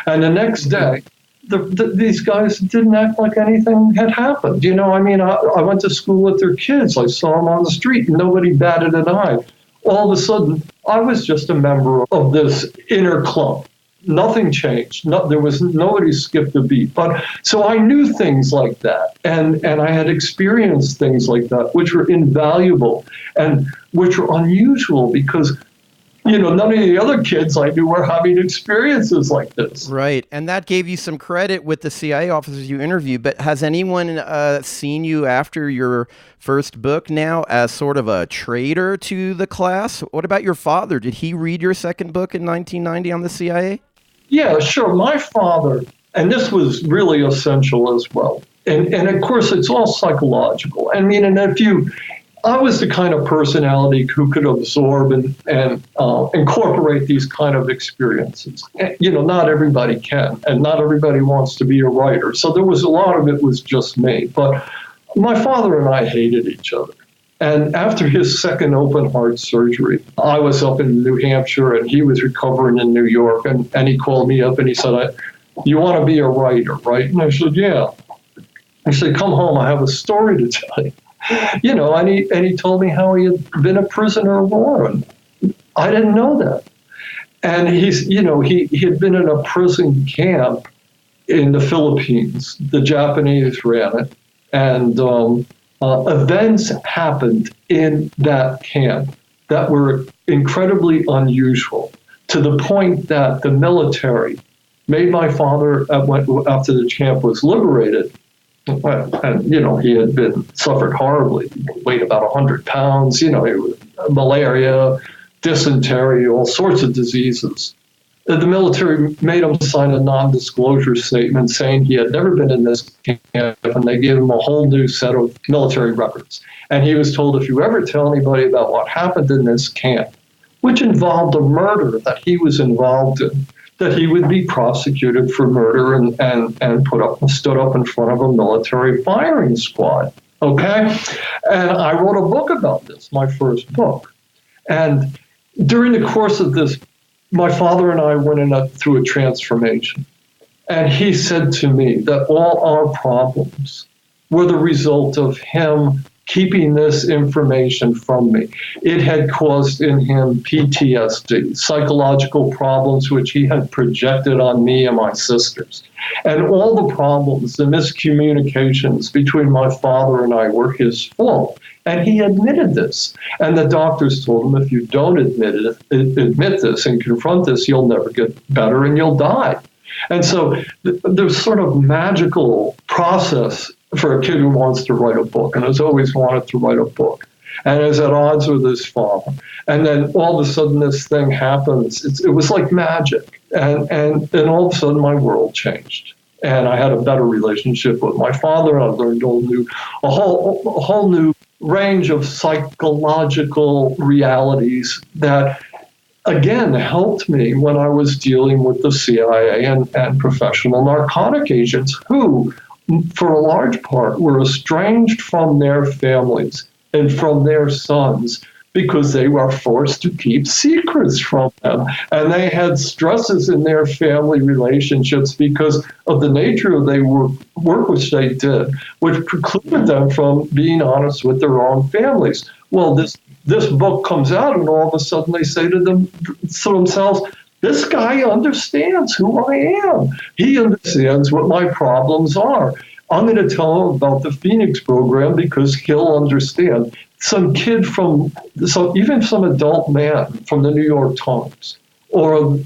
And the next day, these guys didn't act like anything had happened. You know, I mean, I went to school with their kids. I saw them on the street and nobody batted an eye. All of a sudden, I was just a member of this inner club. Nothing changed. Nobody skipped a beat. But so I knew things like that, and I had experienced things like that, which were invaluable and which were unusual because, you know, none of the other kids I knew were having experiences like this. Right. And that gave you some credit with the CIA officers you interviewed. But has anyone seen you after your first book now as sort of a traitor to the class? What about your father? Did he read your second book in 1990 on the CIA? Yeah, sure. My father, and this was really essential as well. And of course, it's all psychological. I mean, and I was the kind of personality who could absorb and incorporate these kind of experiences. You know, not everybody can, and not everybody wants to be a writer. So there was a lot of it was just me. But my father and I hated each other. And after his second open heart surgery, I was up in New Hampshire and he was recovering in New York. And he called me up and he said, "You want to be a writer, right?" And I said, "Yeah." He said, "Come home, I have a story to tell you." You know, and he told me how he had been a prisoner of war, and I didn't know that. And he had been in a prison camp in the Philippines. The Japanese ran it, and events happened in that camp that were incredibly unusual, to the point that the military made my father, after the camp was liberated, and, you know, he had suffered horribly. He weighed about 100 pounds, you know, it was malaria, dysentery, all sorts of diseases. The military made him sign a non-disclosure statement saying he had never been in this camp, and they gave him a whole new set of military records. And he was told, if you ever tell anybody about what happened in this camp, which involved a murder that he was involved in, that he would be prosecuted for murder and stood up in front of a military firing squad. Okay? And I wrote a book about this, my first book. And during the course of this, my father and I went through a transformation. And he said to me that all our problems were the result of him keeping this information from me. It had caused in him PTSD, psychological problems, which he had projected on me and my sisters. And all the problems, the miscommunications between my father and I were his fault. And he admitted this. And the doctors told him, if you don't admit this and confront this, you'll never get better and you'll die. And so there's sort of magical process for a kid who wants to write a book and has always wanted to write a book and is at odds with his father. And then all of a sudden this thing happens. It was like magic. And all of a sudden my world changed. And I had a better relationship with my father. I learned a whole new range of psychological realities that, again, helped me when I was dealing with the CIA and professional narcotic agents who, for a large part, were estranged from their families and from their sons because they were forced to keep secrets from them. And they had stresses in their family relationships because of the nature of their work which they did, which precluded them from being honest with their own families. Well, this book comes out and all of a sudden they say to themselves, this guy understands who I am. He understands what my problems are. I'm going to tell him about the Phoenix program because he'll understand. Some kid even some adult man from the New York Times or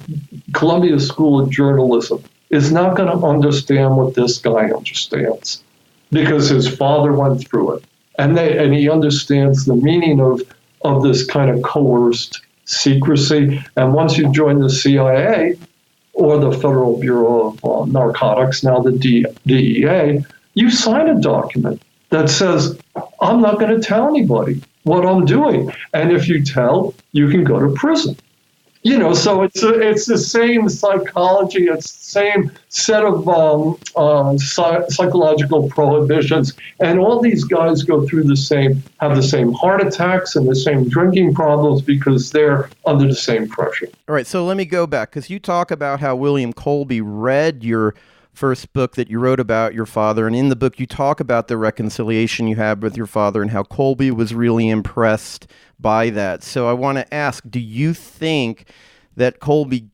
Columbia School of Journalism is not going to understand what this guy understands because his father went through it. And he understands the meaning of this kind of coerced secrecy. And once you join the CIA or the Federal Bureau of Narcotics, now the DEA, you sign a document that says, I'm not going to tell anybody what I'm doing. And if you tell, you can go to prison. So it's the same psychology, it's the same set of psychological prohibitions, and all these guys have the same heart attacks and the same drinking problems because they're under the same pressure. All right, so let me go back, because you talk about how William Colby read your first book that you wrote about your father, and in the book you talk about the reconciliation you had with your father and how Colby was really impressed by that. So I want to ask, do you think that Colby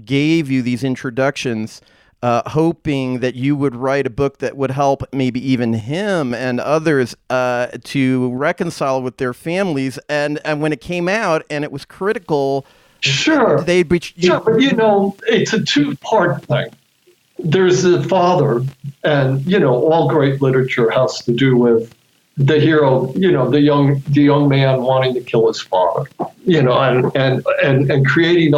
gave you these introductions hoping that you would write a book that would help maybe even him and others to reconcile with their families, and when it came out and it was critical, Sure, they but it's a two-part thing. There's the father, and all great literature has to do with the hero, the young man wanting to kill his father, and creating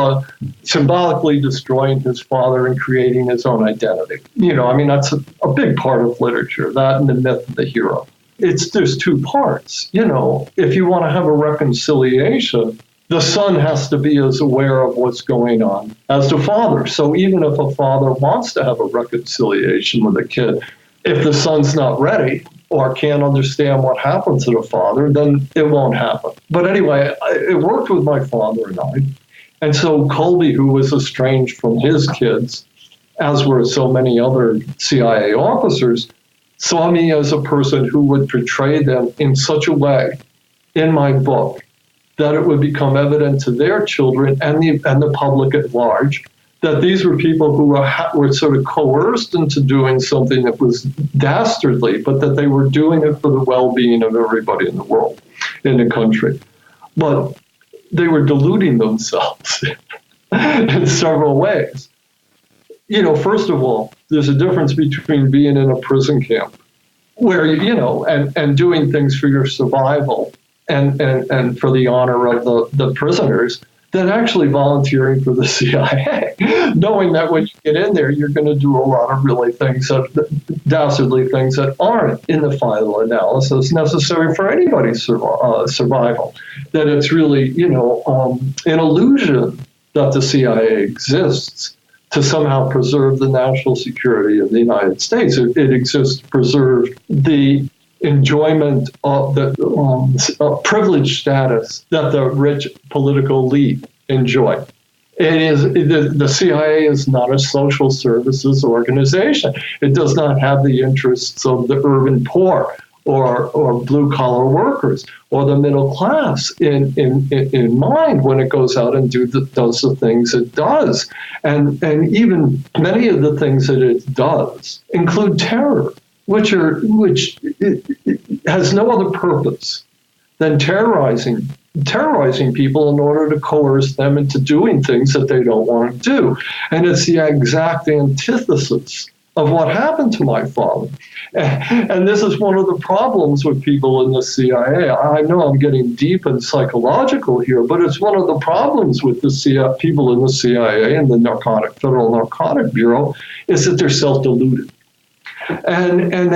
symbolically destroying his father and creating his own identity. That's a big part of literature, that and the myth of the hero. There's two parts. If you want to have a reconciliation, the son has to be as aware of what's going on as the father. So even if a father wants to have a reconciliation with a kid, if the son's not ready or can't understand what happened to the father, then it won't happen. But anyway, it worked with my father and I. And so Colby, who was estranged from his kids, as were so many other CIA officers, saw me as a person who would portray them in such a way in my book that it would become evident to their children and the public at large that these were people who were sort of coerced into doing something that was dastardly, but that they were doing it for the well-being of everybody in the world, in the country. But they were deluding themselves in several ways. First of all, there's a difference between being in a prison camp where, and doing things for your survival and for the honor of the prisoners, than actually volunteering for the CIA, knowing that when you get in there, you're going to do a lot of dastardly things that aren't in the final analysis necessary for anybody's survival. That it's really, an illusion that the CIA exists to somehow preserve the national security of the United States. It exists to preserve the enjoyment of the privileged status that the rich political elite enjoy. The CIA is not a social services organization. It does not have the interests of the urban poor or blue-collar workers or the middle class in mind when it goes out and does the things it does. And even many of the things that it does include terror, which has no other purpose than terrorizing people in order to coerce them into doing things that they don't want to do. And it's the exact antithesis of what happened to my father. And this is one of the problems with people in the CIA. I know I'm getting deep and psychological here, but it's one of the problems with the people in the CIA and the Federal Narcotic Bureau is that they're self-deluded. And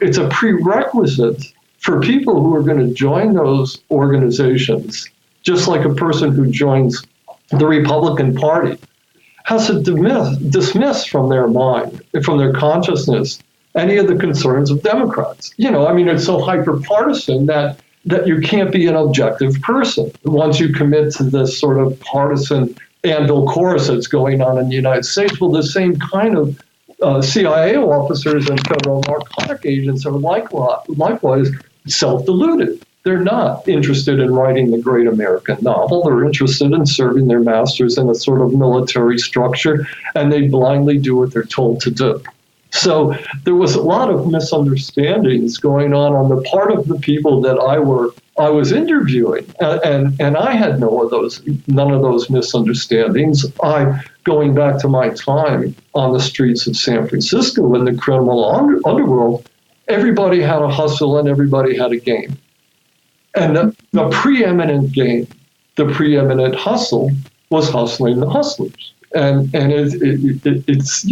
it's a prerequisite for people who are going to join those organizations, just like a person who joins the Republican Party, has to dismiss from their mind, from their consciousness, any of the concerns of Democrats. It's so hyper-partisan that you can't be an objective person once you commit to this sort of partisan anvil chorus that's going on in the United States. Well, the same kind of CIA officers and federal narcotic agents are likewise self-deluded. They're not interested in writing the great American novel. They're interested in serving their masters in a sort of military structure, and they blindly do what they're told to do. So there was a lot of misunderstandings going on the part of the people that I was interviewing, and I had none of those misunderstandings. Going back to my time on the streets of San Francisco in the criminal underworld, everybody had a hustle and everybody had a game. And the preeminent game, the preeminent hustle, was hustling the hustlers. And it's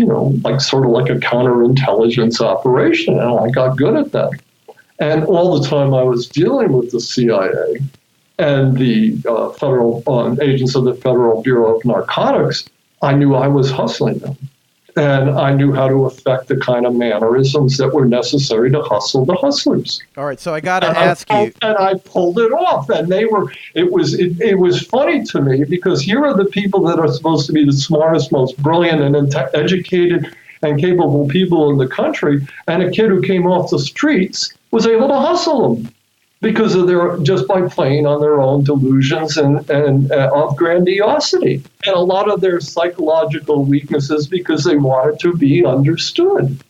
sort of like a counterintelligence operation, and I got good at that. And all the time I was dealing with the CIA and the federal agents of the Federal Bureau of Narcotics, I knew I was hustling them. And I knew how to affect the kind of mannerisms that were necessary to hustle the hustlers. All right, so I got to ask you. And I pulled it off. And it was funny to me because here are the people that are supposed to be the smartest, most brilliant and educated and capable people in the country. And a kid who came off the streets was able to hustle them because of just by playing on their own delusions and of grandiosity, and a lot of their psychological weaknesses because they wanted to be understood,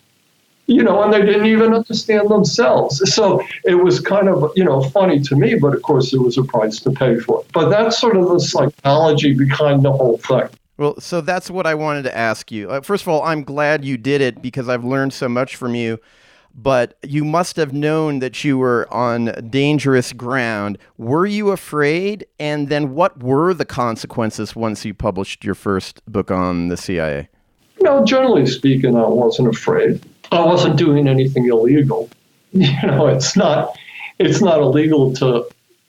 and they didn't even understand themselves. So it was kind of, funny to me, but of course there was a price to pay for it. But that's sort of the psychology behind the whole thing. Well, so that's what I wanted to ask you. First of all, I'm glad you did it because I've learned so much from you. But you must have known that you were on dangerous ground. Were you afraid? And then what were the consequences once you published your first book on the CIA? Generally speaking, I wasn't afraid. I wasn't doing anything illegal. It's not illegal to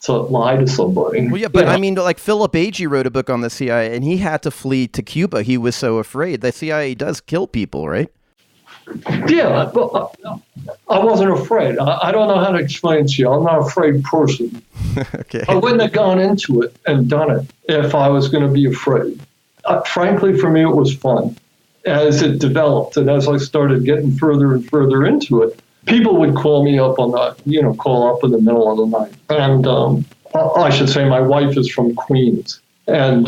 lie to somebody. Well, yeah, but I mean, like Philip Agee wrote a book on the CIA, and he had to flee to Cuba. He was so afraid. The CIA does kill people, right? Yeah, but I wasn't afraid. I don't know how to explain it to you. I'm not an afraid person. Okay. I wouldn't have gone into it and done it if I was going to be afraid. Frankly, for me, it was fun. As it developed and as I started getting further and further into it, people would call me up call up in the middle of the night. And I should say my wife is from Queens. And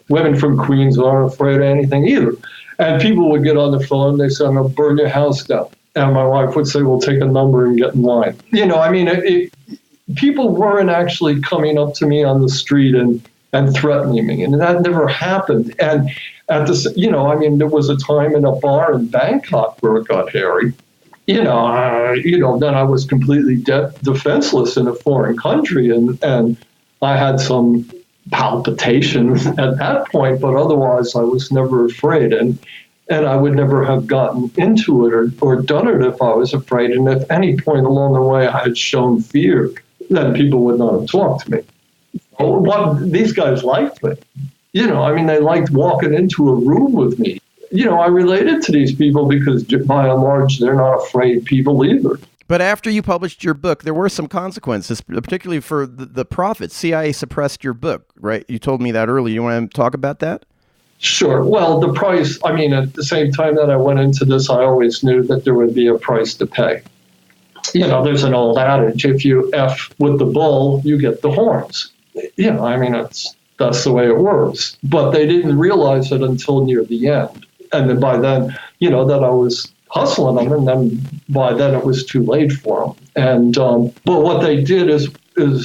women from Queens aren't afraid of anything either. And people would get on the phone, they say, I'm going to burn your house down. And my wife would say, well, take a number and get in line. People weren't actually coming up to me on the street and threatening me. And that never happened. And there was a time in a bar in Bangkok where it got hairy. Then I was completely defenseless in a foreign country. And I had some palpitations at that point, but otherwise I was never afraid, and I would never have gotten into it or done it if I was afraid. And at any point along the way I had shown fear, then people would not have talked to me. These guys liked me. They liked walking into a room with me. I related to these people because by and large they're not afraid people either. But after you published your book, there were some consequences, particularly for the profits. CIA suppressed your book, right? You told me that earlier. You want to talk about that? Sure. Well, the price, at the same time that I went into this, I always knew that there would be a price to pay. There's an old adage, if you F with the bull, you get the horns. That's the way it works. But they didn't realize it until near the end. And then by then, that I was hustling them, and then by then it was too late for them. And but what they did is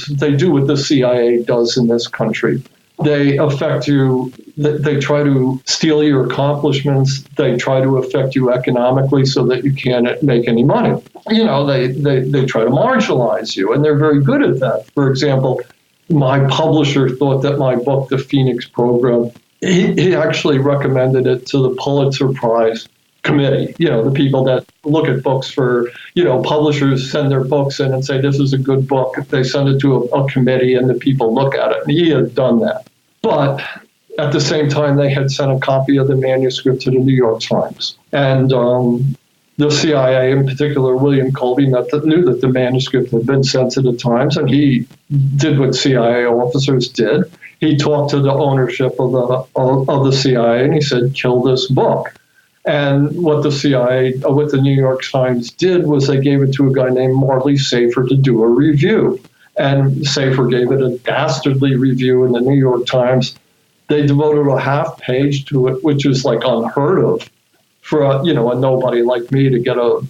they do what the CIA does in this country. They affect you. They try to steal your accomplishments. They try to affect you economically so that you can't make any money. They try to marginalize you, and they're very good at that. For example, my publisher thought that my book, The Phoenix Program, he actually recommended it to the Pulitzer Prize committee, the people that look at books for, publishers send their books in and say, this is a good book. They send it to a committee and the people look at it. And he had done that. But at the same time, they had sent a copy of the manuscript to the New York Times. And the CIA, in particular, William Colby, knew that the manuscript had been sent to the Times, and he did what CIA officers did. He talked to the ownership of the CIA, and he said, kill this book. And what the New York Times did was they gave it to a guy named Morley Safer to do a review. And Safer gave it a dastardly review in the New York Times. They devoted a half page to it, which is like unheard of for a nobody like me to get a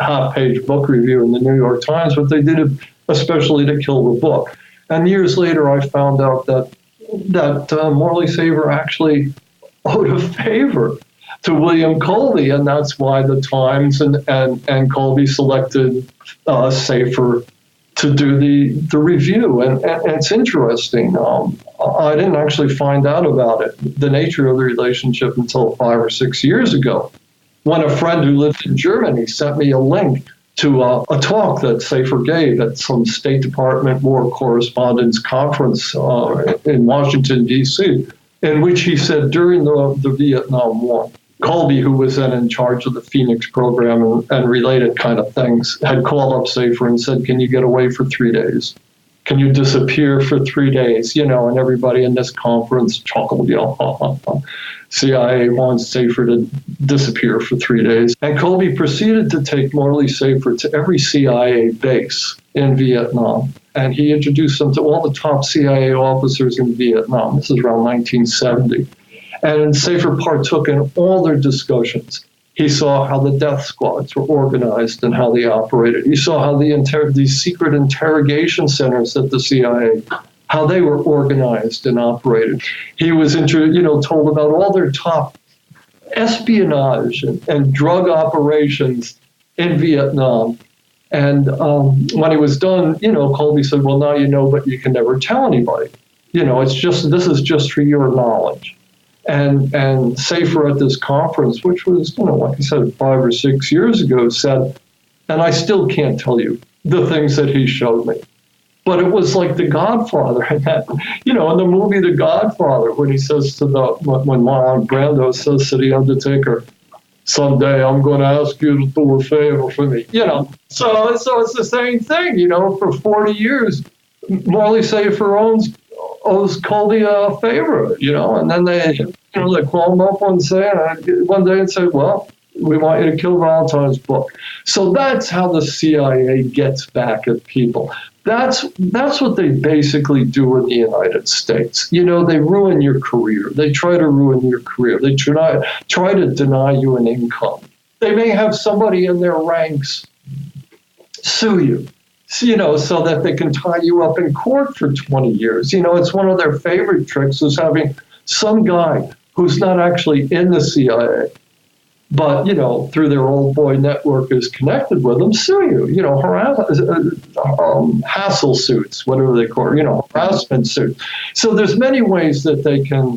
half page book review in the New York Times, but they did it especially to kill the book. And years later, I found out that Morley Safer actually owed a favor to William Colby, and that's why the Times and Colby selected Safer to do the review. And it's interesting. I didn't actually find out about it, the nature of the relationship, until 5 or 6 years ago, when a friend who lived in Germany sent me a link to a talk that Safer gave at some State Department War Correspondents Conference in Washington, D.C., in which he said during the Vietnam War, Colby, who was then in charge of the Phoenix program and related kind of things, had called up Safer and said, can you get away for 3 days? Can you disappear for 3 days? And everybody in this conference chuckled, CIA wants Safer to disappear for 3 days. And Colby proceeded to take Morley Safer to every CIA base in Vietnam. And he introduced them to all the top CIA officers in Vietnam. This is around 1970. And Safer partook in all their discussions. He saw how the death squads were organized and how they operated. He saw how these secret interrogation centers at the CIA, how they were organized and operated. He was told about all their top espionage and drug operations in Vietnam. And when he was done, Colby said, well, now you know, but you can never tell anybody. This is just for your knowledge. And Safer at this conference, which was, like I said, 5 or 6 years ago, said, and I still can't tell you the things that he showed me. But it was like The Godfather, in the movie The Godfather, when he says when Marlon Brando says to the Undertaker, someday I'm going to ask you to do a favor for me, So it's the same thing, for 40 years, Morley Safer owes Colby a favor, and then they call him up one day and say, well, we want you to kill Valentine's book. So that's how the CIA gets back at people. That's what they basically do in the United States. They ruin your career. They try to ruin your career. They try to deny you an income. They may have somebody in their ranks sue you, so that they can tie you up in court for 20 years. It's one of their favorite tricks is having some guy who's not actually in the CIA, but, through their old boy network is connected with them, sue you, hassle suits, whatever they call it, harassment suits. So there's many ways that they can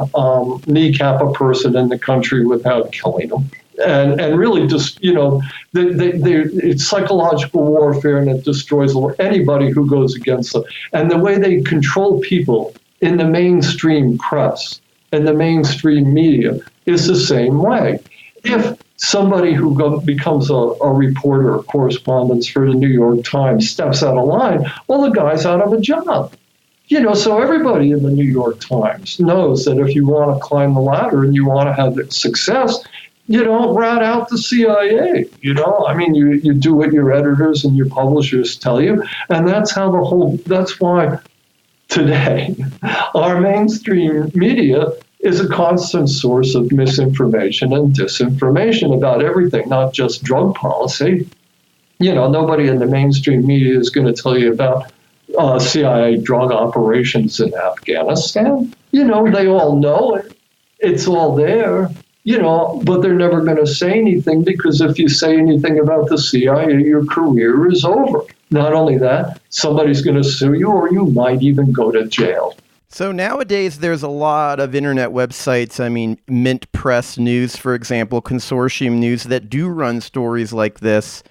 kneecap a person in the country without killing them. And really just, it's psychological warfare, and it destroys anybody who goes against them. And the way they control people in the mainstream press and the mainstream media is the same way. If somebody who becomes a reporter or correspondent for the New York Times steps out of line, well, the guy's out of a job. So everybody in the New York Times knows that if you want to climb the ladder and you want to have success, you don't rat out the CIA, you do what your editors and your publishers tell you. And that's why today our mainstream media is a constant source of misinformation and disinformation about everything, not just drug policy. Nobody in the mainstream media is going to tell you about CIA drug operations in Afghanistan. They all know it. It's all there. But they're never going to say anything, because if you say anything about the CIA, your career is over. Not only that, somebody's going to sue you, or you might even go to jail. So nowadays, there's a lot of internet websites, Mint Press News, for example, Consortium News, that do run stories like this.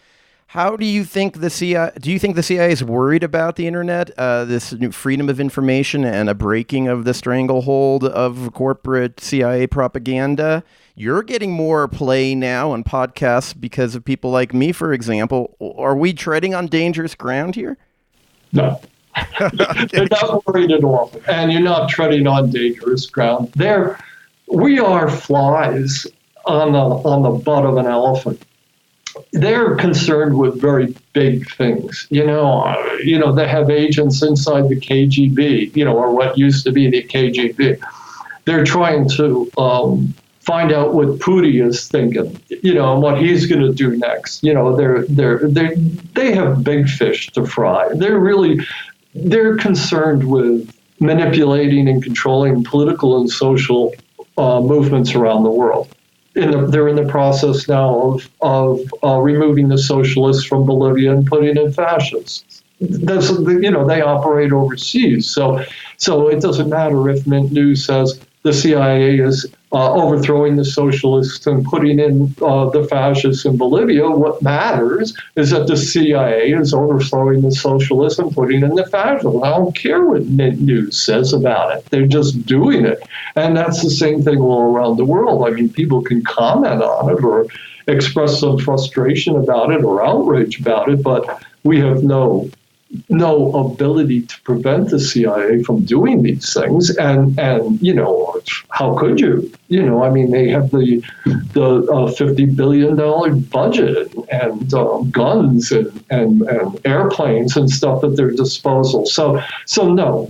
How do you think the CIA is worried about the internet, this new freedom of information and a breaking of the stranglehold of corporate CIA propaganda? You're getting more play now on podcasts because of people like me, for example. Are we treading on dangerous ground here? No. They're not worried at all. And you're not treading on dangerous ground. We are flies on the butt of an elephant. They're concerned with very big things. They have agents inside the KGB, or what used to be the KGB. They're trying to find out what Putin is thinking, and what he's going to do next. They have big fish to fry. They're concerned with manipulating and controlling political and social movements around the world. They're in the process now of removing the socialists from Bolivia and putting in fascists. They operate overseas. So it doesn't matter if Mint News says the CIA is overthrowing the socialists and putting in the fascists in Bolivia. What matters is that the CIA is overthrowing the socialists and putting in the fascists. I don't care what news says about it. They're just doing it. And that's the same thing all around the world. I mean, people can comment on it or express some frustration about it or outrage about it, but we have no ability to prevent the CIA from doing these things. And how could you? I mean, they have the $50 billion budget and guns and airplanes and stuff at their disposal. So no,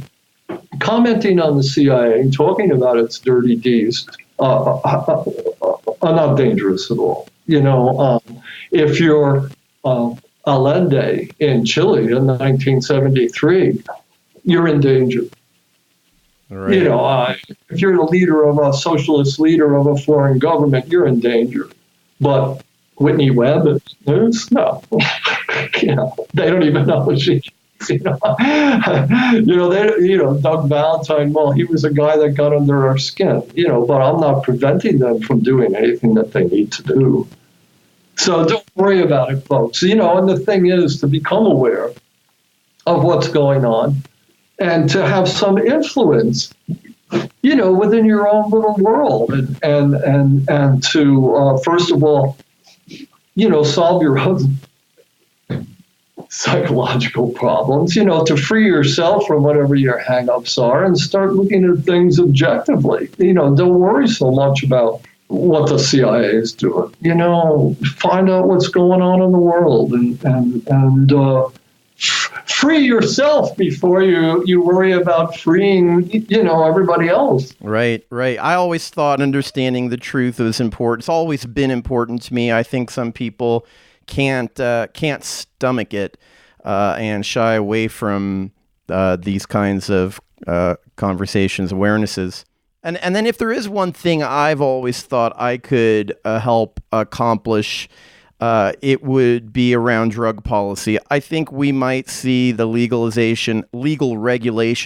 commenting on the CIA, talking about its dirty deeds, are not dangerous at all. If you're Allende in Chile in 1973, you're in danger. Right. If you're a socialist leader of a foreign government, you're in danger. But Whitney Webb, no. They don't even know what she. Doug Valentine. Well, he was a guy that got under our skin. But I'm not preventing them from doing anything that they need to do. So don't worry about it, folks. And the thing is to become aware of what's going on and to have some influence, within your own little world and to, first of all, solve your own psychological problems, to free yourself from whatever your hang-ups are and start looking at things objectively. Don't worry so much about what the CIA is doing. Find out what's going on in the world and free yourself before you worry about freeing, everybody else. Right. I always thought understanding the truth was important. It's always been important to me. I think some people can't stomach it and shy away from these kinds of conversations, awarenesses. And then if there is one thing I've always thought I could help accomplish, it would be around drug policy. I think we might see the legal regulation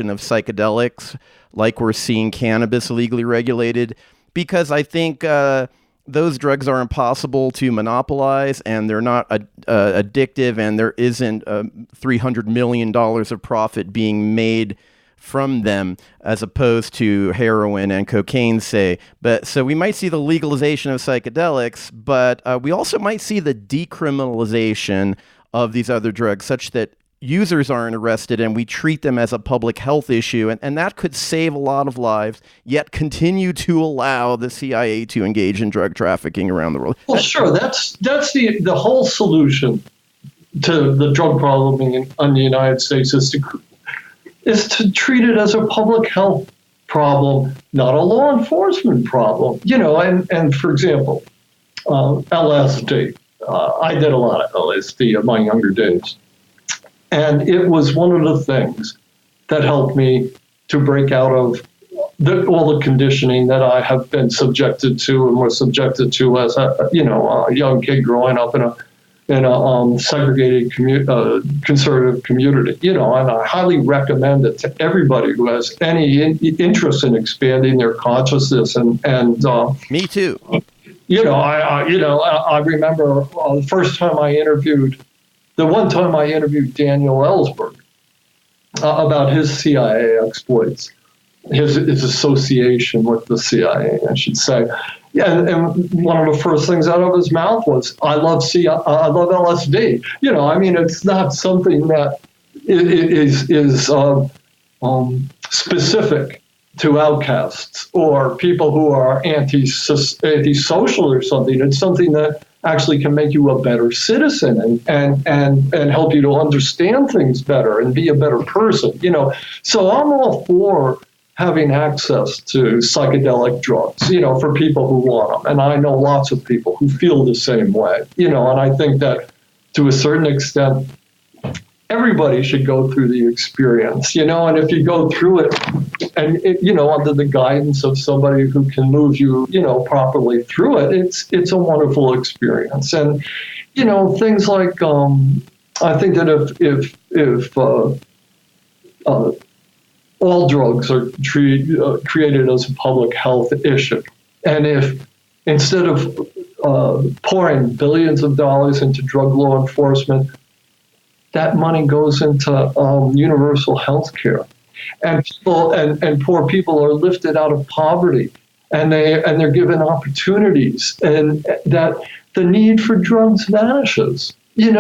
of psychedelics, like we're seeing cannabis legally regulated, because I think those drugs are impossible to monopolize, and they're not addictive, and there isn't $300 million of profit being made from them, as opposed to heroin and cocaine, say. But so we might see the legalization of psychedelics, but we also might see the decriminalization of these other drugs, such that users aren't arrested and we treat them as a public health issue. And that could save a lot of lives, yet continue to allow the CIA to engage in drug trafficking around the world. Well, sure. That's the whole solution to the drug problem in the United States is to treat it as a public health problem, not a law enforcement problem. And for example, LSD. I did a lot of LSD in my younger days. And it was one of the things that helped me to break out of all the conditioning that I have been subjected to and was subjected to as a young kid growing up in a segregated conservative community. And I highly recommend it to everybody who has any interest in expanding their consciousness. And me too. I remember the first time I interviewed. The one time I interviewed Daniel Ellsberg about his CIA exploits, his association with the CIA, I should say. Yeah, and one of the first things out of his mouth was, I love LSD. It's not something that is specific to outcasts or people who are antisocial or something. It's something that actually can make you a better citizen and help you to understand things better and be a better person. So I'm all for having access to psychedelic drugs, for people who want them. And I know lots of people who feel the same way, and I think that to a certain extent, everybody should go through the experience, and if you go through it and, under the guidance of somebody who can move you, properly through it, it's a wonderful experience. And, things like, I think that if all drugs are created as a public health issue, And if instead of pouring billions of dollars into drug law enforcement, that money goes into universal health care, and people and poor people are lifted out of poverty, and they're given opportunities, and that the need for drugs vanishes. And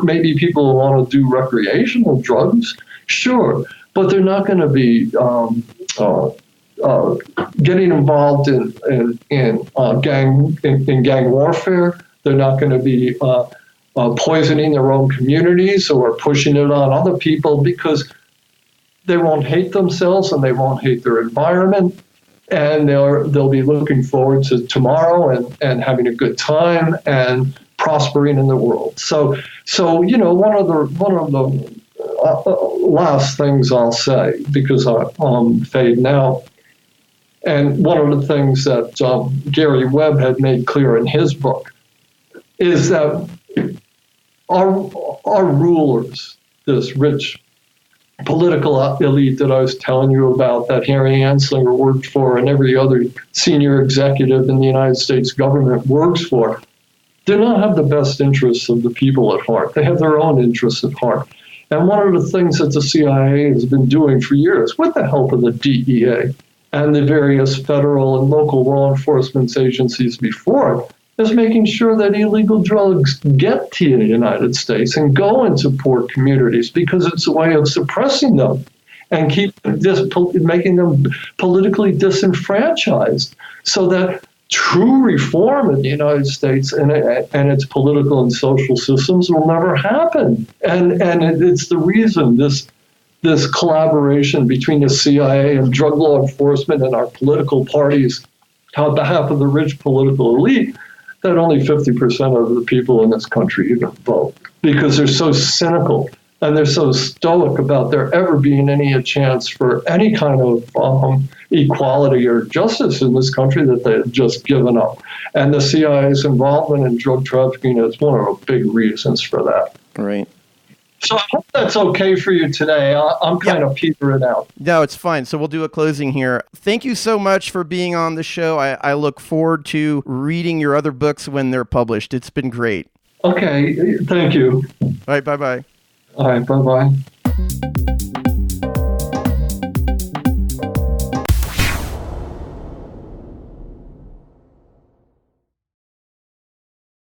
maybe people want to do recreational drugs, sure, but they're not going to be getting involved in gang warfare. They're not going to be poisoning their own communities or pushing it on other people, because they won't hate themselves and they won't hate their environment, and they'll be looking forward to tomorrow and having a good time and prospering in the world. So one of the last things I'll say, because I'm fading out, and one of the things that Gary Webb had made clear in his book is that our rulers, this rich political elite that I was telling you about, that Harry Anslinger worked for and every other senior executive in the United States government works for, do not have the best interests of the people at heart. They have their own interests at heart. And one of the things that the CIA has been doing for years, with the help of the DEA and the various federal and local law enforcement agencies before it, is making sure that illegal drugs get to the United States and go into poor communities, because it's a way of suppressing them and making them politically disenfranchised, so that true reform in the United States and its political and social systems will never happen. And it's the reason this collaboration between the CIA and drug law enforcement and our political parties on behalf of the rich political elite, that only 50% of the people in this country even vote, because they're so cynical and they're so stoic about there ever being any chance for any kind of equality or justice in this country, that they've just given up. And the CIA's involvement in drug trafficking is one of the big reasons for that. Right. So I hope that's okay for you today. I'm kind of petering out. No, it's fine. So we'll do a closing here. Thank you so much for being on the show. I look forward to reading your other books when they're published. It's been great. Okay. Thank you. All right. Bye-bye. All right. Bye-bye.